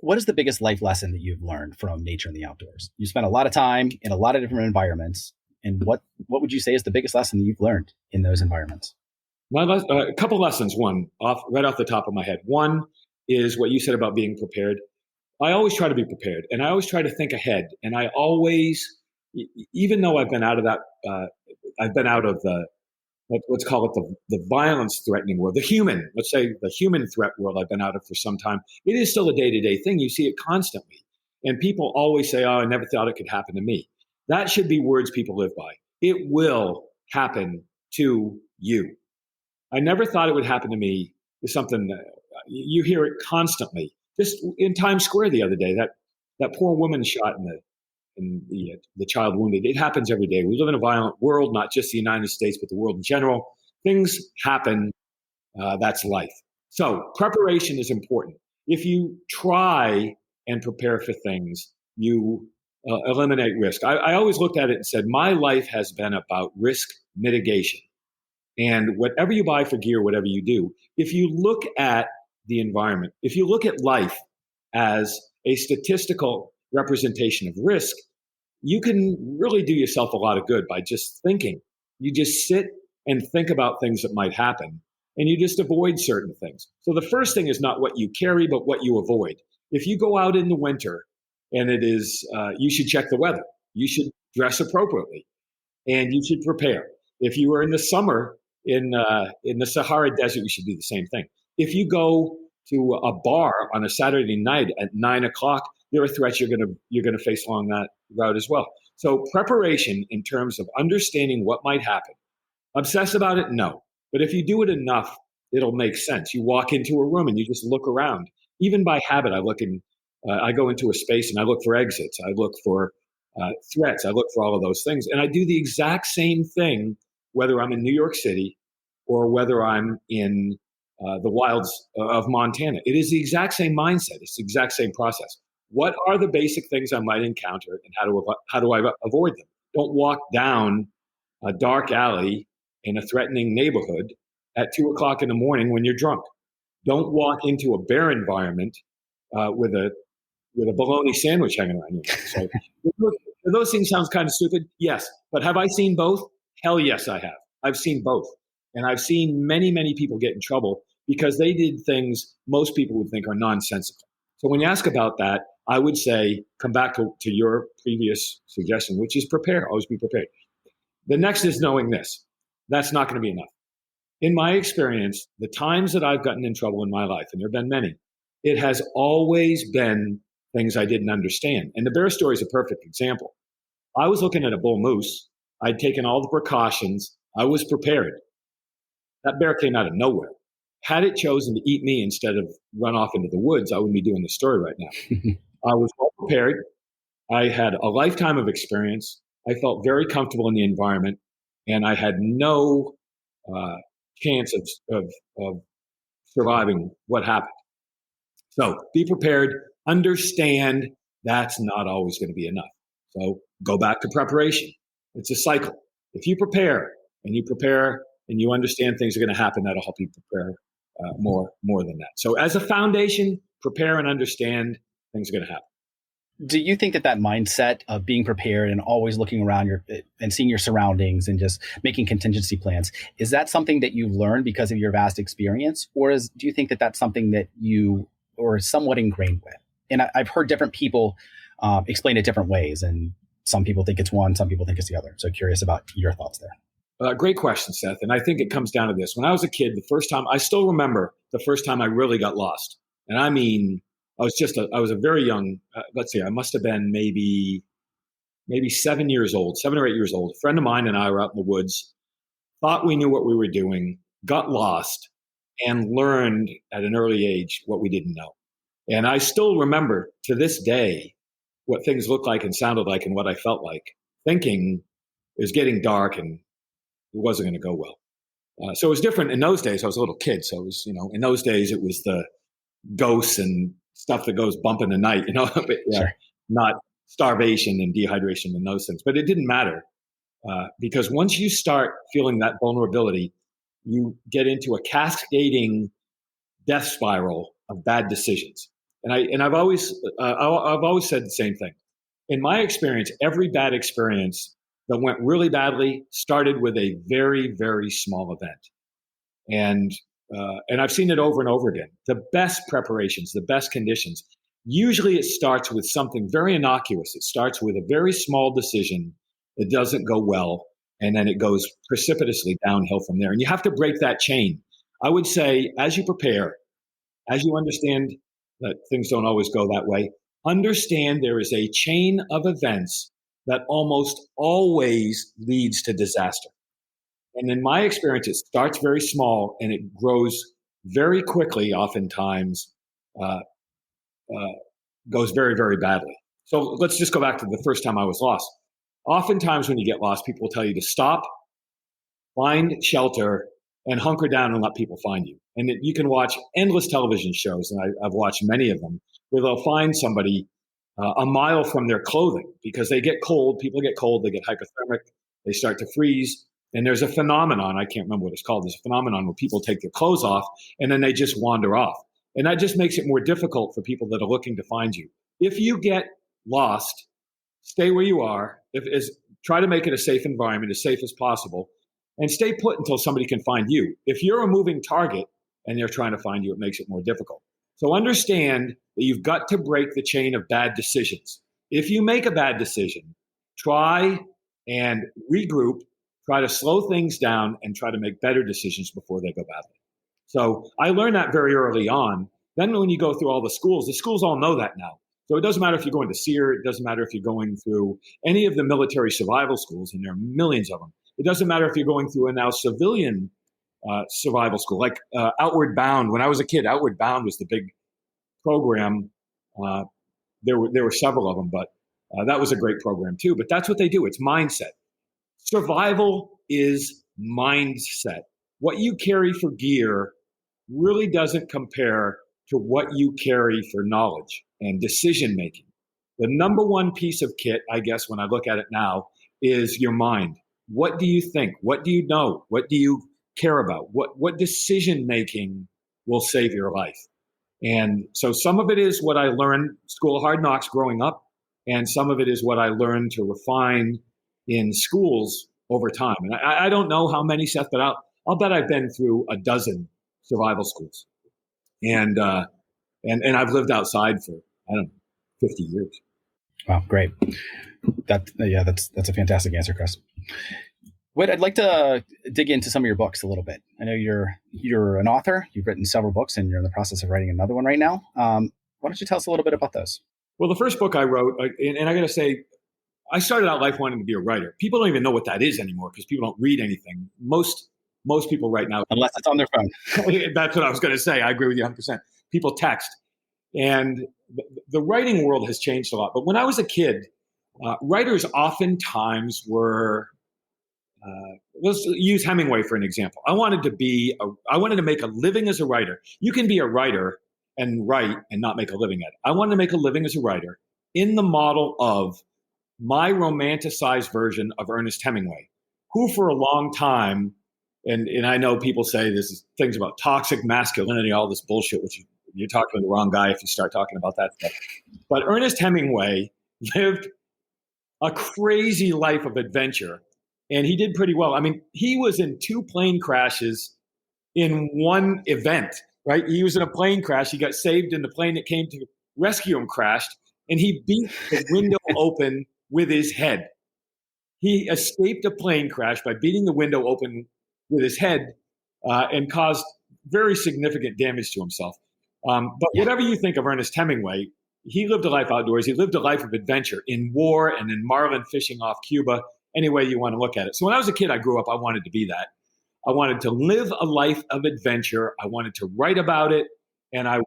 the biggest life lesson that you've learned from nature and the outdoors? You spent a lot of time in a lot of different environments. And what would you say is the biggest lesson that you've learned in those environments? A couple lessons. Right off the top of my head. One is what you said about being prepared. I always try to be prepared, and I always try to think ahead. And I always, even though I've been out of the let's call it the violence threatening world, let's say the human threat world I've been out of for some time. It is still a day-to-day thing. You see it constantly. And people always say, oh, I never thought it could happen to me. That should be words people live by. It will happen to you. I never thought it would happen to me is something that you hear it constantly. Just in Times Square the other day, that poor woman shot and the child wounded. It happens every day. We live in a violent world, not just the United States, but the world in general. Things happen. That's life. So preparation is important. If you try and prepare for things, you eliminate risk. I always looked at it and said, my life has been about risk mitigation. And whatever you buy for gear, whatever you do, if you look at the environment, if you look at life as a statistical representation of risk, you can really do yourself a lot of good by just thinking. You just sit and think about things that might happen, and you just avoid certain things. So the first thing is not what you carry, but what you avoid. If you go out in the winter and it is, you should check the weather. You should dress appropriately, and you should prepare. If you were in the summer in the Sahara Desert, you should do the same thing. If you go to a bar on a Saturday night at 9 o'clock, there are threats you're going to face along that route as well. So preparation in terms of understanding what might happen. Obsess about it? No. But if you do it enough, it'll make sense. You walk into a room and you just look around. Even by habit, I go into a space and I look for exits. I look for threats. I look for all of those things. And I do the exact same thing whether I'm in New York City or whether I'm in the wilds of Montana. It is the exact same mindset. It's the exact same process. What are the basic things I might encounter, and how do I avoid them? Don't walk down a dark alley in a threatening neighborhood at 2 o'clock in the morning when you're drunk. Don't walk into a bear environment with a bologna sandwich hanging around you. So do those things sound kind of stupid? Yes. But have I seen both? Hell yes, I have. I've seen both. And I've seen many, many people get in trouble because they did things most people would think are nonsensical. So when you ask about that, I would say, come back to your previous suggestion, which is prepare, always be prepared. The next is knowing this. That's not going to be enough. In my experience, the times that I've gotten in trouble in my life, and there have been many, it has always been things I didn't understand. And the bear story is a perfect example. I was looking at a bull moose. I'd taken all the precautions. I was prepared. That bear came out of nowhere. Had it chosen to eat me instead of run off into the woods, I wouldn't be doing this story right now. I was well prepared. I had a lifetime of experience. I felt very comfortable in the environment, and I had no chance of surviving what happened. So be prepared. Understand that's not always going to be enough. So go back to preparation. It's a cycle. If you prepare and you understand things are going to happen, that'll help you prepare more than that. So as a foundation, prepare and understand things are going to happen. Do you think that mindset of being prepared and always looking around and seeing your surroundings and just making contingency plans, is that something that you've learned because of your vast experience? Or do you think that that's something that you are somewhat ingrained with? And I've heard different people explain it different ways. And some people think it's one, some people think it's the other. So curious about your thoughts there. Great question, Seth. And I think it comes down to this. When I was a kid, I still remember the first time I really got lost. And I mean, I was a very young, let's see, I must have been maybe 7 years old, 7 or 8 years old. A friend of mine and I were out in the woods, thought we knew what we were doing, got lost, and learned at an early age what we didn't know. And I still remember to this day what things looked like and sounded like and what I felt like, thinking it was getting dark and it wasn't going to go well. So it was different in those days. I was a little kid. So it was, in those days it was the ghosts and stuff that goes bump in the night, but, Sure. Not starvation and dehydration and those things. But it didn't matter because once you start feeling that vulnerability, you get into a cascading death spiral of bad decisions. And I've always said the same thing. In my experience, every bad experience that went really badly started with a very, very small event. And I've seen it over and over again. The best preparations, the best conditions, usually it starts with something very innocuous. It starts with a very small decision that doesn't go well, and then it goes precipitously downhill from there. And you have to break that chain. I would say as you prepare, as you understand that things don't always go that way, understand there is a chain of events that almost always leads to disaster. And in my experience, it starts very small and it grows very quickly, oftentimes goes very, very badly. So let's just go back to the first time I was lost. Oftentimes when you get lost, people will tell you to stop, find shelter, and hunker down and let people find you. And you can watch endless television shows, and I've watched many of them, where they'll find somebody a mile from their clothing because they get cold, people get cold, they get hypothermic, they start to freeze. And there's a phenomenon, I can't remember what it's called, there's a phenomenon where people take their clothes off and then they just wander off. And that just makes it more difficult for people that are looking to find you. If you get lost, stay where you are. Try to make it a safe environment, as safe as possible, and stay put until somebody can find you. If you're a moving target and they're trying to find you, it makes it more difficult. So understand that you've got to break the chain of bad decisions. If you make a bad decision, try and regroup, try to slow things down, and try to make better decisions before they go badly. So I learned that very early on. Then when you go through all the schools all know that now. So it doesn't matter if you're going to SEER, it doesn't matter if you're going through any of the military survival schools, and there are millions of them. It doesn't matter if you're going through a now civilian survival school, like Outward Bound. When I was a kid, Outward Bound was the big program. There were several of them, but that was a great program too. But that's what they do. It's mindset. Survival is mindset. What you carry for gear really doesn't compare to what you carry for knowledge and decision making. The number one piece of kit, I guess, when I look at it now, is your mind. What do you think? What do you know? What do you care about? What decision making will save your life? And so some of it is what I learned School of Hard Knocks growing up, and some of it is what I learned to refine in schools over time. And I don't know how many, Seth, but I'll bet I've been through a dozen survival schools, and I've lived outside for, I don't know, 50 years. Wow, great. That's a fantastic answer, Chris. Whit, I'd like to dig into some of your books a little bit. I know you're an author. You've written several books, and you're in the process of writing another one right now. Why don't you tell us a little bit about those? Well, the first book I wrote, and I got to say, I started out life wanting to be a writer. People don't even know what that is anymore because people don't read anything. Most people right now, unless it's on their phone. That's what I was going to say. I agree with you 100%. People text, and the writing world has changed a lot. But when I was a kid, writers oftentimes were. Let's use Hemingway for an example. I wanted to make a living as a writer. You can be a writer and write and not make a living at it. I wanted to make a living as a writer in the model of my romanticized version of Ernest Hemingway, who for a long time, and I know people say this is things about toxic masculinity, all this bullshit, which you're talking to the wrong guy if you start talking about that stuff. But Ernest Hemingway lived a crazy life of adventure. And he did pretty well. I mean, he was in 2 plane crashes in one event, right? He was in a plane crash. He got saved, and the plane that came to rescue him crashed, and he beat the window open with his head. He escaped a plane crash by beating the window open with his head and caused very significant damage to himself. But whatever you think of Ernest Hemingway, he lived a life outdoors. He lived a life of adventure in war and in marlin fishing off Cuba. Any way you want to look at it. So when I was a kid, I grew up, I wanted to be that. I wanted to live a life of adventure. I wanted to write about it. And I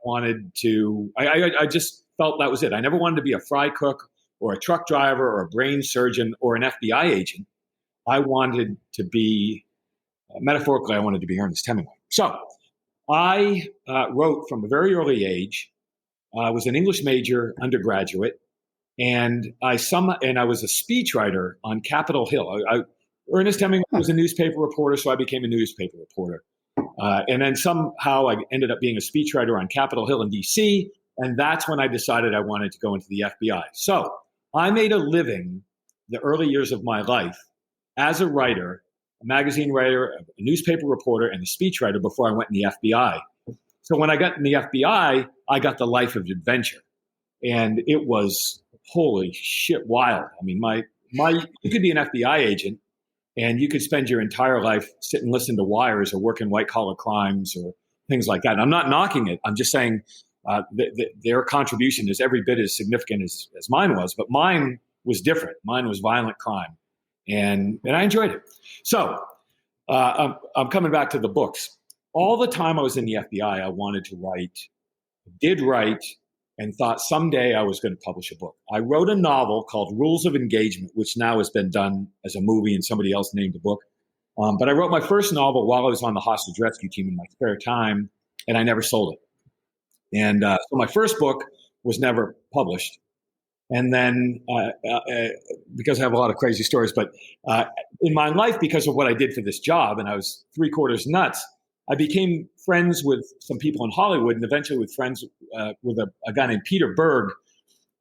just felt that was it. I never wanted to be a fry cook or a truck driver or a brain surgeon or an FBI agent. I wanted to be, metaphorically, I wanted to be Ernest Hemingway. So I wrote from a very early age. I was an English major undergraduate. And I was a speechwriter on Capitol Hill. Ernest Hemingway was a newspaper reporter, so I became a newspaper reporter. And then somehow I ended up being a speechwriter on Capitol Hill in D.C., and that's when I decided I wanted to go into the FBI. So I made a living the early years of my life as a writer, a magazine writer, a newspaper reporter, and a speechwriter before I went in the FBI. So when I got in the FBI, I got the life of adventure. And it was holy shit wild. I mean, you could be an FBI agent and you could spend your entire life sit and listen to wires or work in white collar crimes or things like that. And I'm not knocking it. I'm just saying their contribution is every bit as significant as mine was, but mine was different. Mine was violent crime, and I enjoyed it. So I'm coming back to the books. All the time I was in the FBI, I wanted to write, and thought someday I was going to publish a book. I wrote a novel called Rules of Engagement, which now has been done as a movie and somebody else named a book. But I wrote my first novel while I was on the hostage rescue team in my spare time, and I never sold it. And so my first book was never published. And then because I have a lot of crazy stories, but in my life, because of what I did for this job, and I was 3/4 nuts, I became friends with some people in Hollywood, and eventually with friends with a guy named Peter Berg,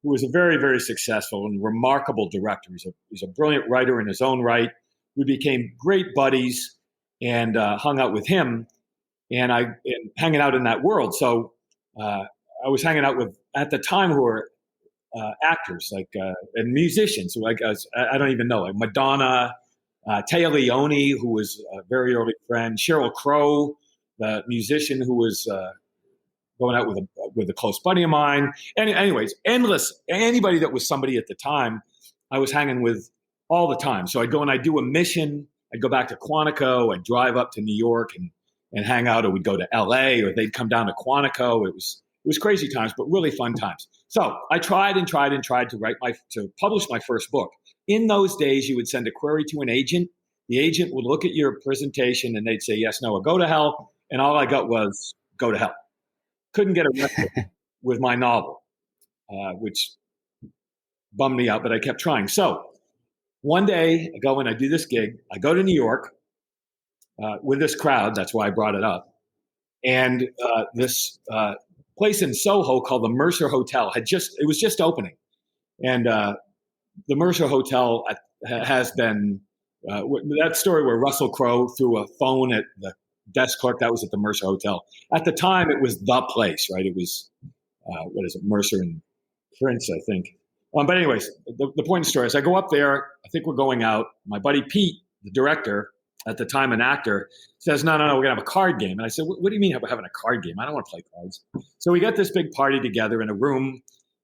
who was a very, very successful and remarkable director. He's a brilliant writer in his own right. We became great buddies and hung out with him, and hanging out in that world. So I was hanging out with, at the time, who were actors and musicians. Like I don't even know, like Madonna, Taya Leone, who was a very early friend, Sheryl Crow, the musician who was going out with a close buddy of mine. Anyways, endless. Anybody that was somebody at the time, I was hanging with all the time. So I'd go and I'd do a mission. I'd go back to Quantico. I'd drive up to New York and hang out, or we'd go to LA, or they'd come down to Quantico. It was crazy times, but really fun times. So I tried to publish my first book. In those days, you would send a query to an agent, The agent would look at your presentation and they'd say yes, no, or go to hell. And all I got was go to hell. Couldn't get arrested with my novel, which bummed me out, but I kept trying. So one day I go and I do this gig. I go to New York with this crowd. That's why I brought it up. And this place in Soho called the Mercer Hotel it was just opening. And the Mercer Hotel has been, that story where Russell Crowe threw a phone at the desk clerk, that was at the Mercer Hotel. At the time, it was the place, right? It was, Mercer and Prince, I think. But anyways, the point of the story is I go up there, I think we're going out. My buddy Pete, the director, at the time an actor, says, no, we're going to have a card game. And I said, what do you mean we're having a card game? I don't want to play cards. So we got this big party together in a room,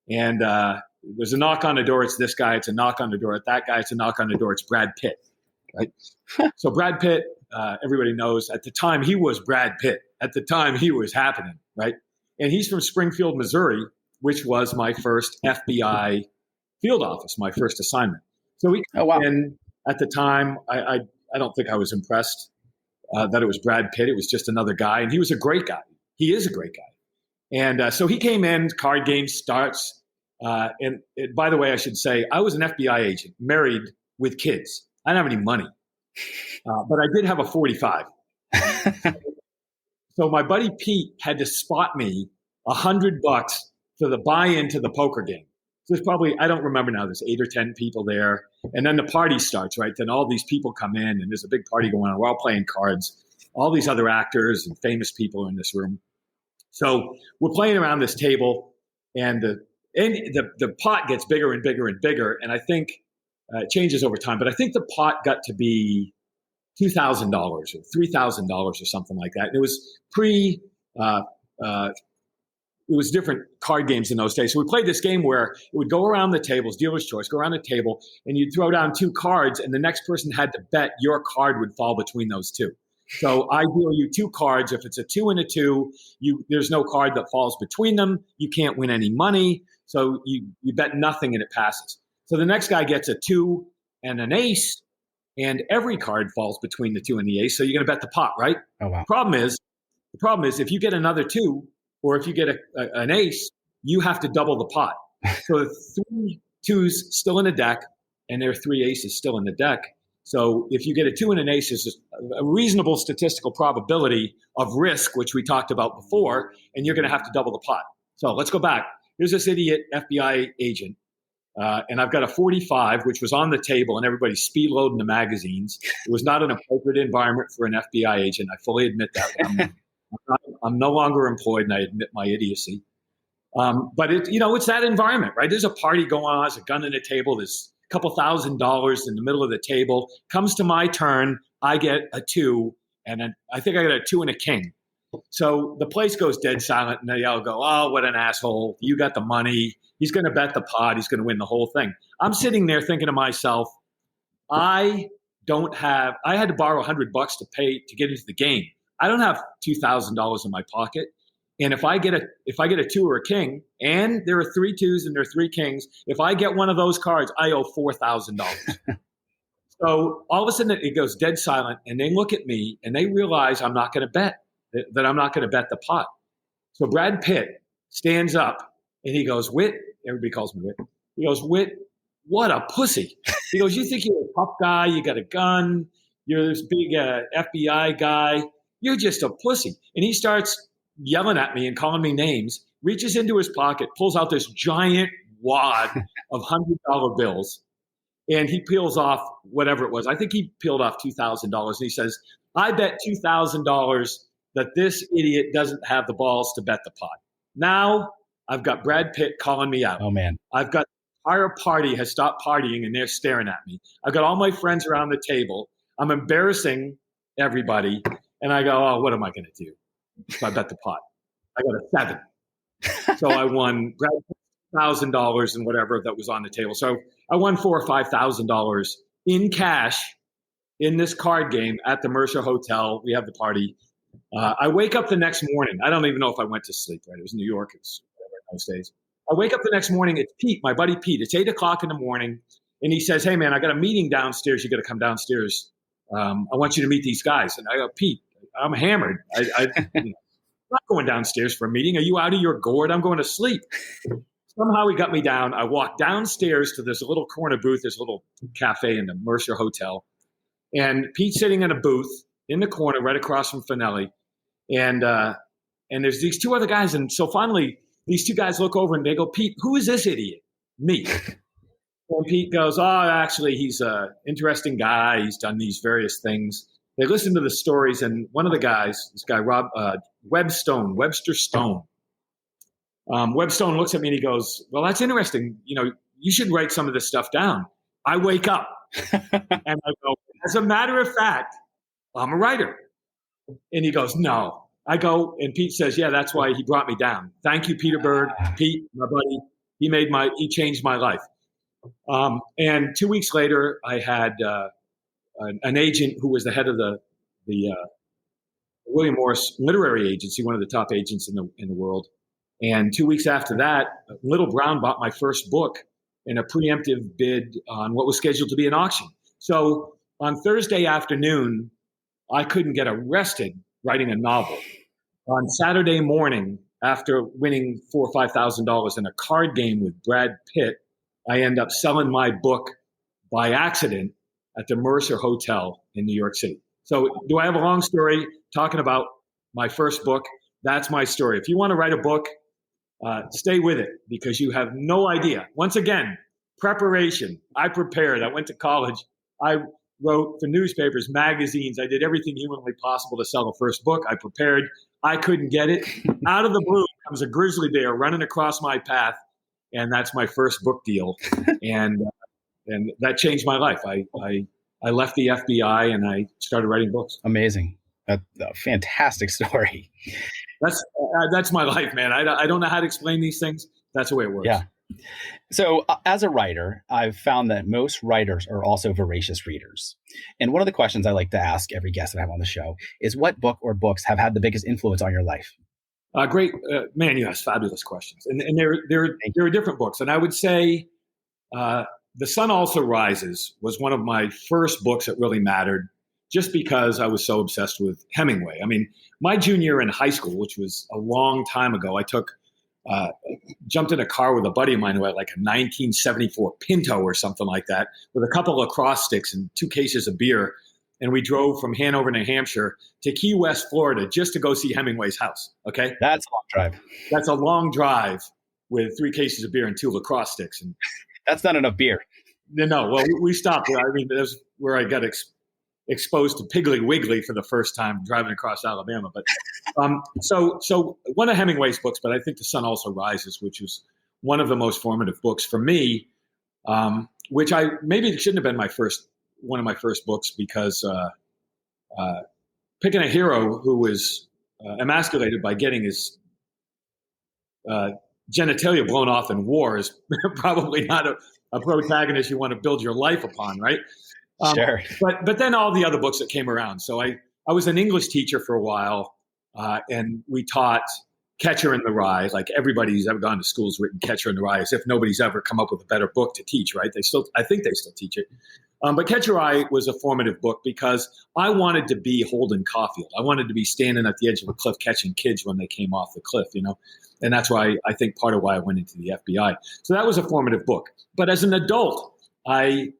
and there's a knock on the door. It's this guy. It's a knock on the door. It's that guy. It's a knock on the door. It's Brad Pitt, right? So Brad Pitt, everybody knows, at the time he was Brad Pitt. At the time he was happening, right? And he's from Springfield, Missouri, which was my first FBI field office, my first assignment. So and at the time, I don't think I was impressed that it was Brad Pitt. It was just another guy, and he was a great guy. He is a great guy. And so he came in, card game starts. And by the way, I should say, I was an FBI agent, married with kids. I didn't have any money, but I did have a 45. So my buddy Pete had to spot me $100 for the buy-in to the poker game. So there's probably, I don't remember now, there's 8 or 10 people there. And then the party starts, right? Then all these people come in and there's a big party going on. We're all playing cards. All these other actors and famous people are in this room. So we're playing around this table, and the pot gets bigger and bigger and bigger. And I think it changes over time, but I think the pot got to be $2,000 or $3,000 or something like that. And it was it was different card games in those days. So we played this game where it would go around the tables, dealer's choice, go around the table, and you'd throw down 2 cards, and the next person had to bet your card would fall between those 2. So I deal you 2 cards. If it's a 2 and a 2, there's no card that falls between them. You can't win any money. So you bet nothing and it passes. So the next guy gets a 2 and an ace, and every card falls between the 2 and the ace. So you're going to bet the pot, right? Oh, wow. The problem is if you get another 2, or if you get an ace, you have to double the pot. So there are 3 2s still in the deck, and there are 3 aces still in the deck. So if you get a 2 and an ace, there's a reasonable statistical probability of risk, which we talked about before, and you're going to have to double the pot. So let's go back. Here's this idiot FBI agent, and I've got a 45, which was on the table, and everybody's speed loading the magazines. It was not an appropriate environment for an FBI agent. I fully admit that. I'm no longer employed, and I admit my idiocy. But it's that environment, right? There's a party going on. There's a gun on the table. There's a couple $1,000s in the middle of the table. Comes to my turn. I get a 2, and then I think I got a 2 and a king. So the place goes dead silent, and they all go, "Oh, what an asshole! You got the money. He's going to bet the pot. He's going to win the whole thing." I'm sitting there thinking to myself, I had to borrow $100 to pay to get into the game. I don't have $2,000 in my pocket. And if I get a 2 or a king, and there are 3 2s and there are 3 kings, if I get one of those cards, I owe $4,000. So all of a sudden it goes dead silent, and they look at me and they realize I'm not going to bet, that I'm not going to bet the pot. So Brad Pitt stands up and he goes, "Whit," everybody calls me Whit. He goes, "Whit, what a pussy." He goes, "You think you're a tough guy, you got a gun, you're this big FBI guy. You're just a pussy." And he starts yelling at me and calling me names, reaches into his pocket, pulls out this giant wad of $100 bills, and he peels off whatever it was. I think he peeled off $2,000, and he says, "I bet $2,000 that this idiot doesn't have the balls to bet the pot." Now I've got Brad Pitt calling me out. Oh, man. I've got the entire party has stopped partying, and they're staring at me. I've got all my friends around the table. I'm embarrassing everybody. And I go, "Oh, what am I going to do?" So I bet the pot. I got a 7. So I won $1,000 and whatever that was on the table. So I won $4,000 or $5,000 in cash in this card game at the Mercer Hotel. We have the party. I wake up the next morning. I don't even know if I went to sleep, right? It was New York. It's whatever in those days. I wake up the next morning. It's Pete, my buddy Pete. It's 8 o'clock in the morning. And he says, "Hey, man, I got a meeting downstairs. You got to come downstairs I want you to meet these guys. And I go, Pete, I'm hammered. I'm not going downstairs for a meeting. Are you out of your gourd? I'm going to sleep. Somehow he got me down. I walked downstairs to this little corner booth, this little cafe in the Mercer Hotel. And Pete's sitting in a booth in the corner right across from Finelli. And there's these two other guys. And so finally, these two guys look over and they go, Pete, who is this idiot? Me. And Pete goes, oh, actually, he's an interesting guy. He's done these various things. They listen to the stories, and one of the guys, this guy, Webster Stone. Webb Stone looks at me and he goes, well, that's interesting. You should write some of this stuff down. I wake up and I go, as a matter of fact, I'm a writer. And he goes, no. I go, and Pete says, yeah, that's why he brought me down. Thank you, Peter Bird. Pete, my buddy, he changed my life. And 2 weeks later, I had an agent who was the head of the William Morris Literary Agency, one of the top agents in the world. And 2 weeks after that, Little Brown bought my first book in a preemptive bid on what was scheduled to be an auction. So on Thursday afternoon, I couldn't get arrested writing a novel. On Saturday morning, after winning $4,000 or $5,000 in a card game with Brad Pitt, I end up selling my book by accident at the Mercer Hotel in New York City. So do I have a long story talking about my first book? That's my story. If you want to write a book, stay with it because you have no idea. Once again, preparation. I prepared. I went to college. I wrote for newspapers, magazines. I did everything humanly possible to sell the first book. I prepared. I couldn't get it. Out of the blue comes a grizzly bear running across my path, and that's my first book deal. And that changed my life. I left the FBI and I started writing books. Amazing. A fantastic story. That's my life, man. I don't know how to explain these things. That's the way it works. Yeah. So as a writer, I've found that most writers are also voracious readers. And one of the questions I like to ask every guest that I have on the show is what book or books have had the biggest influence on your life? Great. Man, you ask fabulous questions. And there are different books. And I would say The Sun Also Rises was one of my first books that really mattered just because I was so obsessed with Hemingway. I mean, my junior year in high school, which was a long time ago, I jumped in a car with a buddy of mine who had like a 1974 Pinto or something like that with a couple of lacrosse sticks and 2 cases of beer. And we drove from Hanover, New Hampshire to Key West, Florida, just to go see Hemingway's house. Okay. That's a long drive. That's a long drive with 3 cases of beer and 2 lacrosse sticks. And that's not enough beer. No. Well, we stopped. I mean, that's where I got exposed to Piggly Wiggly for the first time driving across Alabama. But so one of Hemingway's books, but I think The Sun Also Rises, which was one of the most formative books for me, which maybe it shouldn't have been one of my first books because picking a hero who was emasculated by getting his genitalia blown off in war is probably not a protagonist you want to build your life upon, right? Sure. But then all the other books that came around. So I was an English teacher for a while, and we taught Catcher in the Rye. Like everybody who's ever gone to school has written Catcher in the Rye, as if nobody's ever come up with a better book to teach, right? I think they still teach it. But Catcher in the Rye was a formative book because I wanted to be Holden Caulfield. I wanted to be standing at the edge of a cliff catching kids when they came off the cliff, And that's why I think part of why I went into the FBI. So that was a formative book. But as an adult, I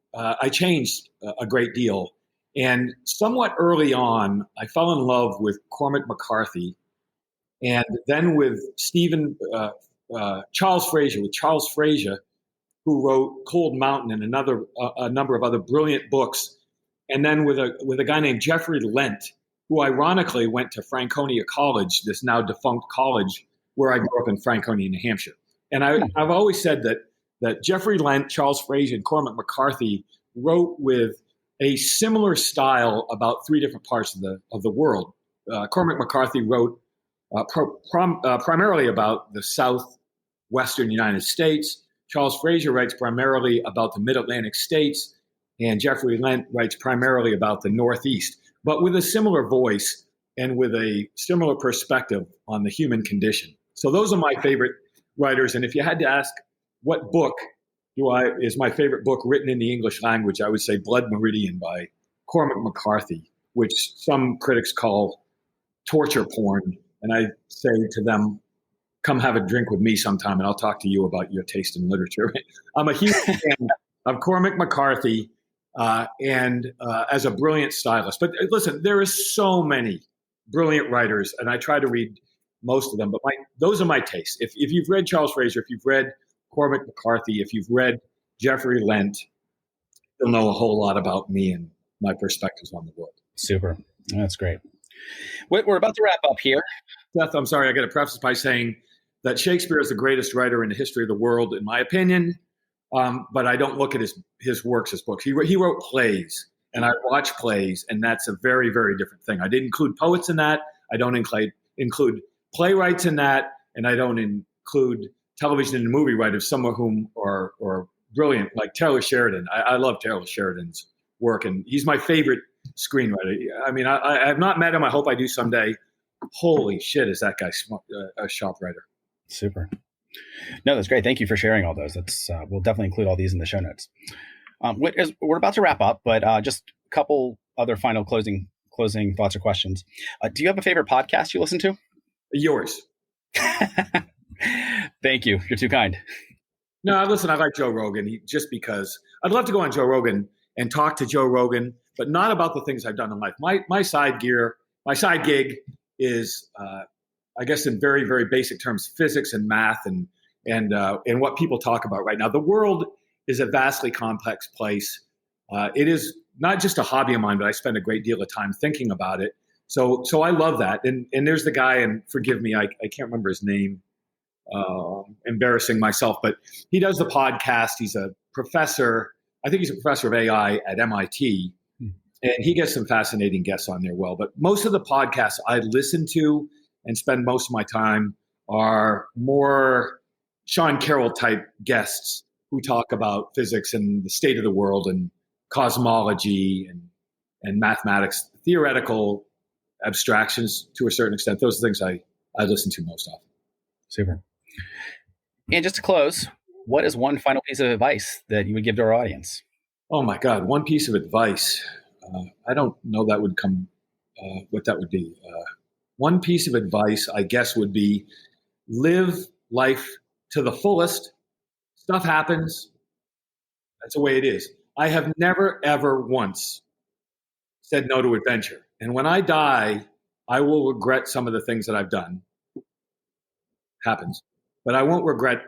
changed a great deal. And somewhat early on, I fell in love with Cormac McCarthy and then with Charles Frazier, who wrote Cold Mountain and a number of other brilliant books. And then with a guy named Jeffrey Lent, who ironically went to Franconia College, this now defunct college where I grew up in Franconia, New Hampshire. And I've always said that Jeffrey Lent, Charles Frazier, and Cormac McCarthy wrote with a similar style about 3 different parts of the world. Cormac McCarthy wrote primarily about the southwestern United States. Charles Frazier writes primarily about the mid-Atlantic states, and Jeffrey Lent writes primarily about the Northeast, but with a similar voice and with a similar perspective on the human condition. So those are my favorite writers. And if you had to ask what book is my favorite book written in the English language, I would say Blood Meridian by Cormac McCarthy, which some critics call torture porn. And I say to them, come have a drink with me sometime and I'll talk to you about your taste in literature. I'm a huge fan of Cormac McCarthy and as a brilliant stylist. But listen, there are so many brilliant writers, and I try to read most of them, but those are my tastes. If you've read Charles Fraser, if you've read Cormac McCarthy, if you've read Jeffrey Lent, you'll know a whole lot about me and my perspectives on the world. Super. That's great. We're about to wrap up here. Seth, I'm sorry, I got to preface by saying that Shakespeare is the greatest writer in the history of the world, in my opinion, but I don't look at his works as books. He wrote plays, and I watch plays, and that's a very, very different thing. I didn't include poets in that. I don't include playwrights in that, and I don't include television and movie writers, some of whom are brilliant, like Taylor Sheridan. I love Taylor Sheridan's work, and he's my favorite screenwriter. I mean, I have not met him. I hope I do someday. Holy shit, is that guy a sharp writer? Super. No, that's great. Thank you for sharing all those. We'll definitely include all these in the show notes. We're about to wrap up, but just a couple other final closing thoughts or questions. Do you have a favorite podcast you listen to? Yours. Thank you. You're too kind. No, listen, I like Joe Rogan just because I'd love to go on Joe Rogan and talk to Joe Rogan, but not about the things I've done in life. My side gig is, I guess in very, very basic terms, physics and math and what people talk about right now. The world is a vastly complex place. It is not just a hobby of mine, but I spend a great deal of time thinking about it. So I love that. And there's the guy, and forgive me, I can't remember his name, embarrassing myself, but he does the podcast. He's a professor. I think he's a professor of AI at MIT. And he gets some fascinating guests on there. But most of the podcasts I listen to and spend most of my time are more Sean Carroll type guests who talk about physics and the state of the world and cosmology and mathematics, theoretical abstractions to a certain extent. Those are things I listen to most often. Super. And just to close, what is one final piece of advice that you would give to our audience? Oh my God, one piece of advice. I don't know what that would be. One piece of advice, I guess, would be live life to the fullest. Stuff happens. That's the way it is. I have never, ever once said no to adventure. And when I die, I will regret some of the things that I've done. Happens. But I won't regret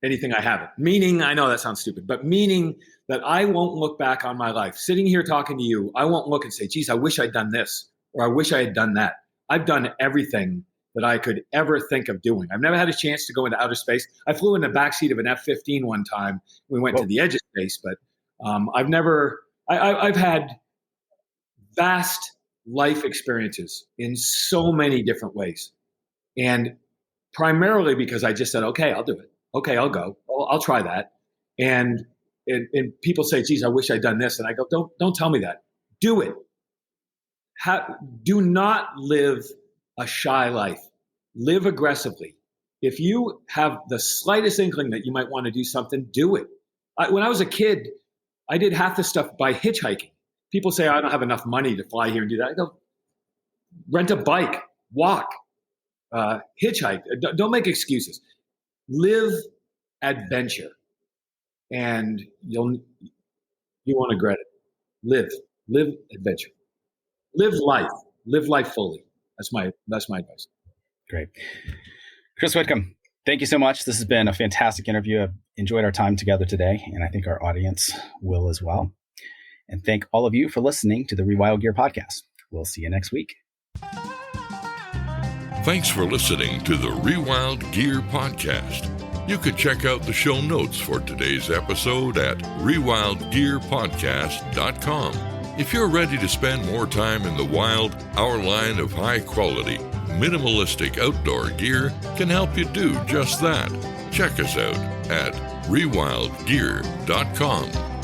anything I haven't. Meaning, I know that sounds stupid, but meaning that I won't look back on my life. Sitting here talking to you, I won't look and say, geez, I wish I'd done this, or I wish I had done that. I've done everything that I could ever think of doing. I've never had a chance to go into outer space. I flew in the backseat of an F-15 one time. We went to the edge of space, but I've had vast life experiences in so many different ways. And primarily because I just said, okay, I'll do it. Okay, I'll go. I'll try that. And people say, geez, I wish I'd done this. And I go, don't tell me that. Do it. Do not live a shy life. Live aggressively. If you have the slightest inkling that you might want to do something, do it. When I was a kid, I did half the stuff by hitchhiking. People say, I don't have enough money to fly here and do that. I go, rent a bike, walk, hitchhike. Don't make excuses. Live adventure, and you won't regret it. Live adventure. Live life fully. That's my advice. Great. Chris Whitcomb, thank you so much. This has been a fantastic interview. I've enjoyed our time together today, and I think our audience will as well. And thank all of you for listening to the Rewild Gear podcast. We'll see you next week. Thanks for listening to the Rewild Gear podcast. You can check out the show notes for today's episode at rewildgearpodcast.com. If you're ready to spend more time in the wild, our line of high-quality, minimalistic outdoor gear can help you do just that. Check us out at rewildgear.com.